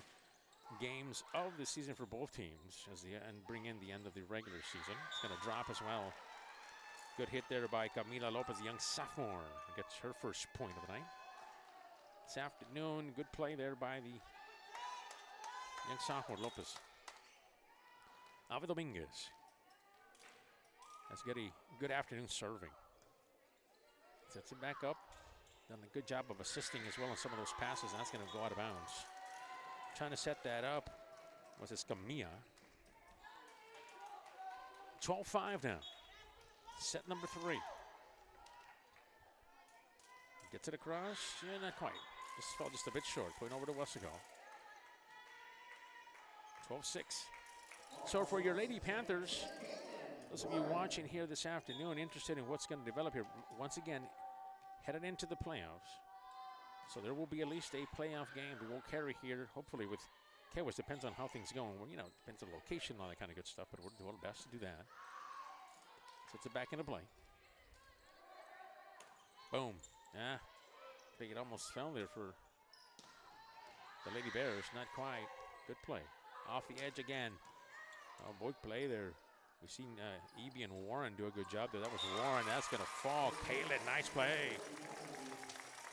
games of the season for both teams and bring in the end of the regular season. It's going to drop as well. Good hit there by Camila Lopez, the young sophomore. Gets her first point of the night. This afternoon, good play there by the young sophomore Lopez. Ava Dominguez. That's good afternoon serving. Sets it back up. Done a good job of assisting as well on some of those passes, and that's going to go out of bounds. Trying to set that up was Escamilla. 12-5 now. Set number 3. Gets it across. Yeah, not quite. Just fell just a bit short. Point over to Weslaco. 12-6. So for your Lady Panthers, those of you watching here this afternoon, interested in what's going to develop here, once again, headed into the playoffs. So there will be at least a playoff game we will carry here, hopefully with KWES. Depends on how things go. Well, you know, depends on location and all that kind of good stuff, but we'll do our best to do that. Sets it back into play. Boom. I think it almost fell there for the Lady Bears. Not quite. Good play. Off the edge again. Oh, boy, play there. We've seen Evie and Warren do a good job there. That was Warren. That's going to fall. Kaylin, nice play.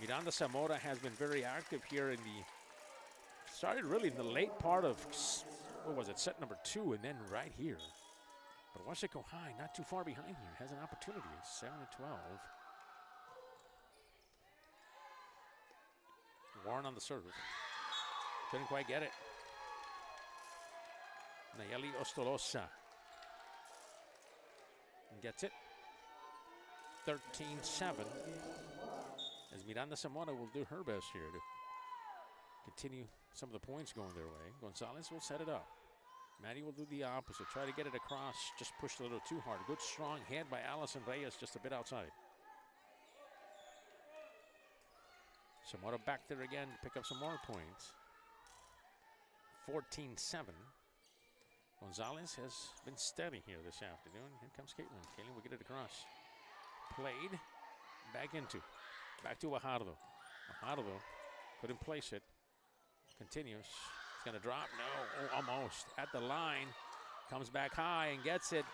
Miranda Zamora has been very active here in started really in the late part of, what was it, set number 2, and then right here. But Weslaco High, not too far behind here, has an opportunity. It's 7-12. Warren on the serve. Couldn't quite get it. Nayeli Ostolosa. Gets it. 13-7. As Miranda Zamora will do her best here to continue some of the points going their way. Gonzalez will set it up. Maddie will do the opposite. Try to get it across. Just pushed a little too hard. Good strong head by Allison Reyes, just a bit outside. Zamora back there again to pick up some more points. 14-7. Gonzalez has been steady here this afternoon. Here comes Caitlin. Caitlin will get it across. Played. Back to Fajardo. Fajardo couldn't place it. Continues. It's going to drop. No. Oh, almost. At the line. Comes back high and gets it.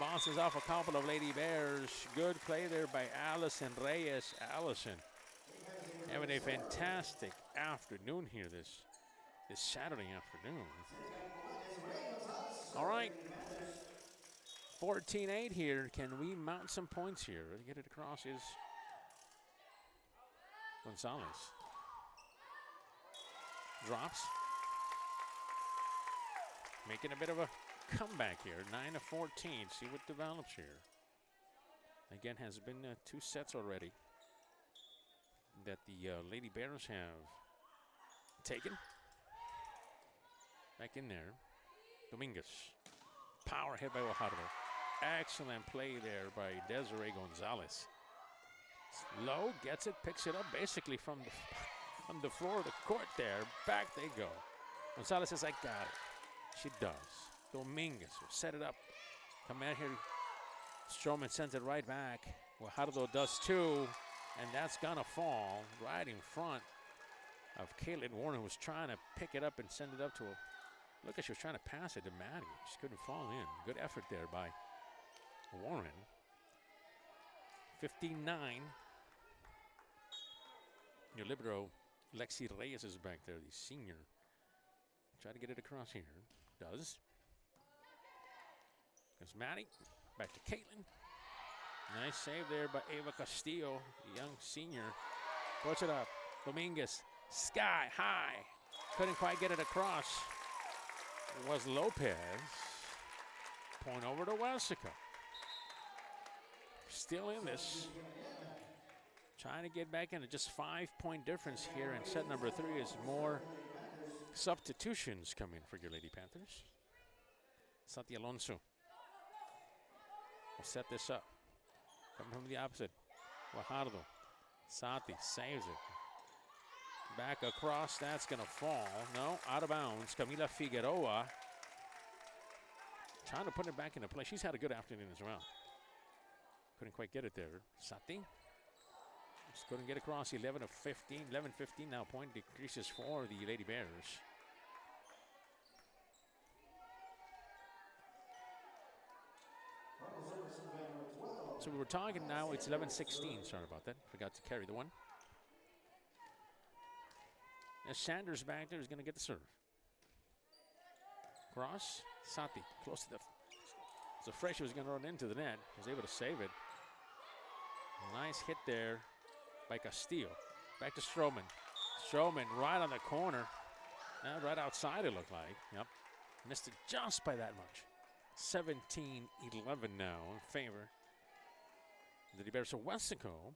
Bounces off a couple of Lady Bears. Good play there by Allison Reyes. Allison having a fantastic afternoon here this Saturday afternoon. All right. 14-8 here. Can we mount some points here? Get it across is Gonzalez. Drops. Making a bit of a comeback here. 9-14. See what develops here. Again, has been 2 sets already that the Lady Bears have taken. Back in there. Dominguez. Power hit by Guajardo. Excellent play there by Desiree Gonzalez. Low, gets it, picks it up basically from the floor of the court there. Back they go. Gonzalez says, I got it. She does. Dominguez will set it up. Come out here. Stroman sends it right back. Guajardo does too. And that's going to fall right in front of Caitlin Warner, who was trying to pick it up and send it up to a. Look, she was trying to pass it to Maddie. She couldn't fall in. Good effort there by Warren. 59. Your libero, Lexi Reyes, is back there, the senior. Try to get it across here. Does. There's Maddie. Back to Caitlin. Nice save there by Ava Castillo, the young senior. Puts it up. Dominguez, sky high. Couldn't quite get it across. It was Lopez. Point over to Weslaco. Still in this. Trying to get back in. Just 5-point difference here in set number 3 as more substitutions come in for your Lady Panthers. Sati Alonso will set this up. Coming from the opposite. Guajardo. Sati saves it. Back across. That's going to fall. No, out of bounds. Camila Figueroa trying to put it back into play. She's had a good afternoon as well. Couldn't quite get it there. Sati just couldn't get across. 11-15. 11-15 now. Point decreases for the Lady Bears. So we were talking now, it's 11-16. Sorry about that. Forgot to carry the one. As Sanders back there is going to get the serve. Cross. Sati close to the. So Fresh was going to run into the net. Was able to save it. Nice hit there by Castillo. Back to Stroman. Stroman right on the corner. Right outside it looked like. Yep. Missed it just by that much. 17-11 now in favor of the Lady Bears. So Weslaco,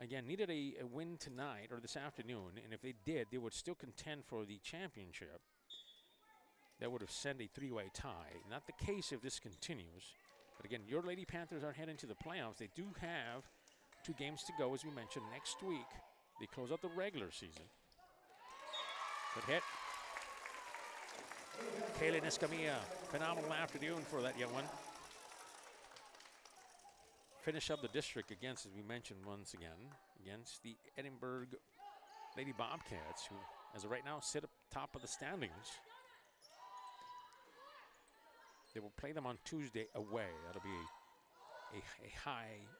again, needed a win tonight or this afternoon, and if they did, they would still contend for the championship. That would have sent a 3-way tie. Not the case if this continues. But again, your Lady Panthers are heading to the playoffs. They do have 2 games to go, as we mentioned. Next week, they close out the regular season. Good hit. Kaylin Escamilla, phenomenal afternoon for that young one. Finish up the district against, as we mentioned once again, against the Edinburgh Lady Bobcats, who, as of right now, sit up top of the standings. They will play them on Tuesday away. That'll be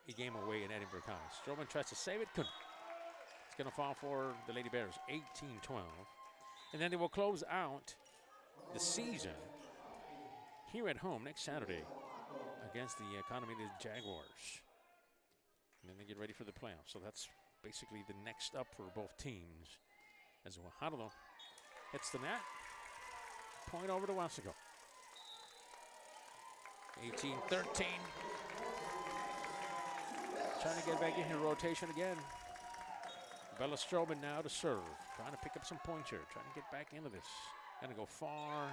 a game away in Edinburgh High. Stroman tries to save it, couldn't. It's going to fall for the Lady Bears, 18-12. And then they will close out the season here at home next Saturday against the Economy Jaguars. And then they get ready for the playoffs. So that's basically the next up for both teams. As Guajardo hits the net. Point over to Weslaco. 18-13. Trying to get back in here, rotation again. Bella Stroman now to serve. Trying to pick up some points here. Trying to get back into this. Going to go far.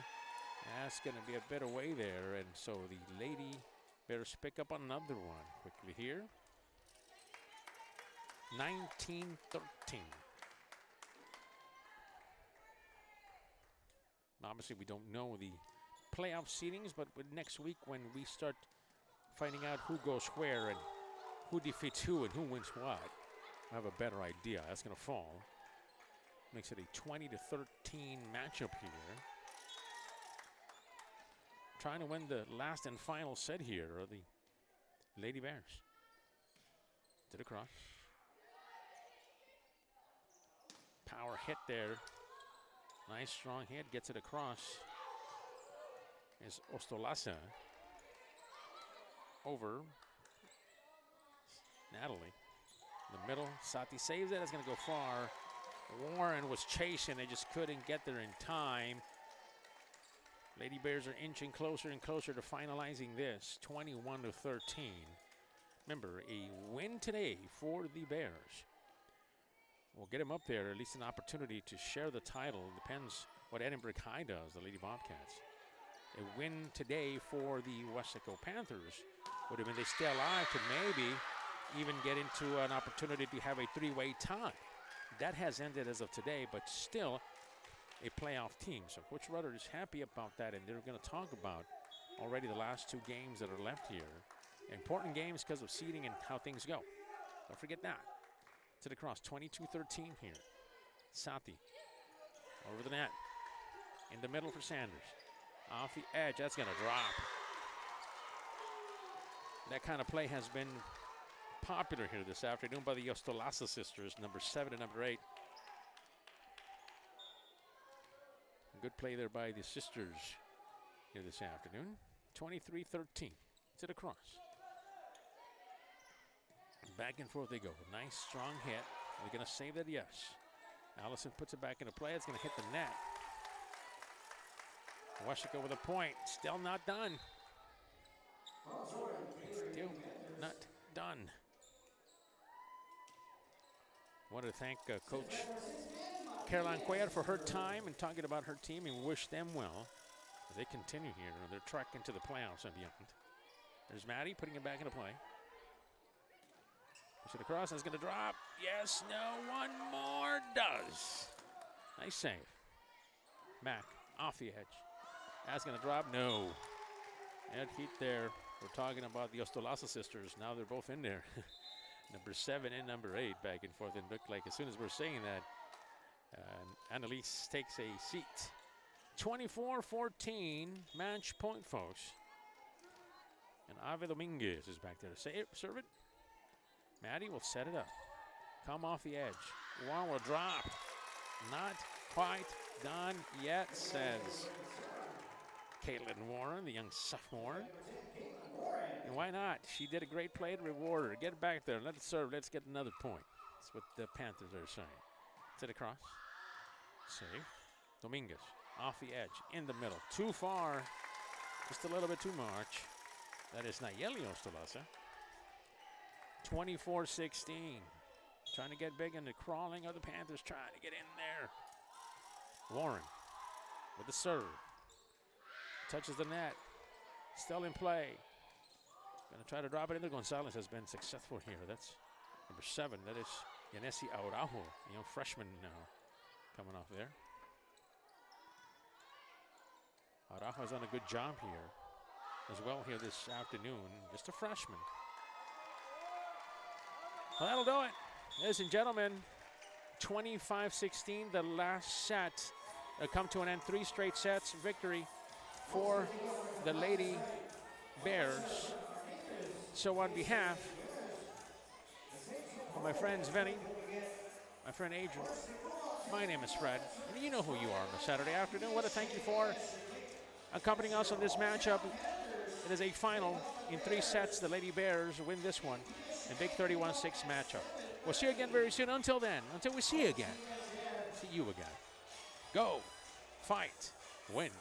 That's going to be a bit away there. And so the Lady Bears pick up another one quickly here. 19-13. Obviously, we don't know the playoff seedings, but with next week when we start finding out who goes where and who defeats who and who wins what, I have a better idea. That's going to fall. Makes it a 20-13 matchup here. Trying to win the last and final set here are the Lady Bears. To the cross. Power hit there. Nice strong hit. Gets it across. Is Ostolaza over Natalie. The middle, Sati saves it. It's going to go far. Warren was chasing. They just couldn't get there in time. Lady Bears are inching closer and closer to finalizing this, 21-13. Remember, a win today for the Bears will get them up there, at least an opportunity to share the title. Depends what Edinburgh High does, the Lady Bobcats. A win today for the Weslaco Panthers would have been they stay alive to maybe even get into an opportunity to have a three-way tie. That has ended as of today, but still a playoff team. So Coach Rudder is happy about that, and they're going to talk about already the last two games that are left here. Important games because of seeding and how things go. Don't forget that. To the cross, 22-13 here. Sati over the net. In the middle for Sanders. Off the edge, that's going to drop. That kind of play has been popular here this afternoon by the Ostolasa sisters, number 7 and number 8. Good play there by the sisters here this afternoon. 23-13 to the cross. Back and forth they go. Nice strong hit. Are they going to save that? Yes. Allison puts it back into play. It's going to hit the net. Weslaco with a point. Still not done. Still not done. Want to thank Coach Caroline Cuellar for her time and talking about her team and wish them well as they continue here on their trek into the playoffs and beyond. There's Maddie putting it back into play. Push it across, and it's going to drop. Yes, no, one more does. Nice save. Mac off the edge. That's going to drop. No. That heat there. We're talking about the Ostolasa sisters. Now they're both in there. Number 7 and number 8 back and forth. And look like as soon as we're saying that, Annalise takes a seat. 24-14, match point, folks. And Ave Dominguez is back there to serve it. Maddie will set it up. Come off the edge. One will drop. Not quite done yet, says Caitlin Warren, the young sophomore. And why not? She did a great play to reward her. Get it back there. Let it serve. Let's get another point. That's what the Panthers are saying. To the cross. Save. Dominguez off the edge. In the middle. Too far. Just a little bit too much. That is Nayeli Ostolasa. 24-16. Trying to get big in the crawling of the Panthers. Trying to get in there. Warren with the serve. Touches the net. Still in play. Going to try to drop it in there. Gonzalez has been successful here. That's number 7. That is Yanesi Aurajo, a young freshman now coming off there. Aurajo has done a good job here as well here this afternoon. Just a freshman. Well, that'll do it. Ladies and gentlemen, 25-16, the last set. Come to an end. 3 straight sets. Victory for the Lady Bears. So on behalf of my friends Vinny, my friend Adrian, my name is Fred, and you know who you are on a Saturday afternoon. I want to thank you for accompanying us on this matchup. It is a final in 3 sets. The Lady Bears win this one. A big 31-6 matchup. We'll see you again very soon. Until then, until we see you again, see you again. Go, fight, win.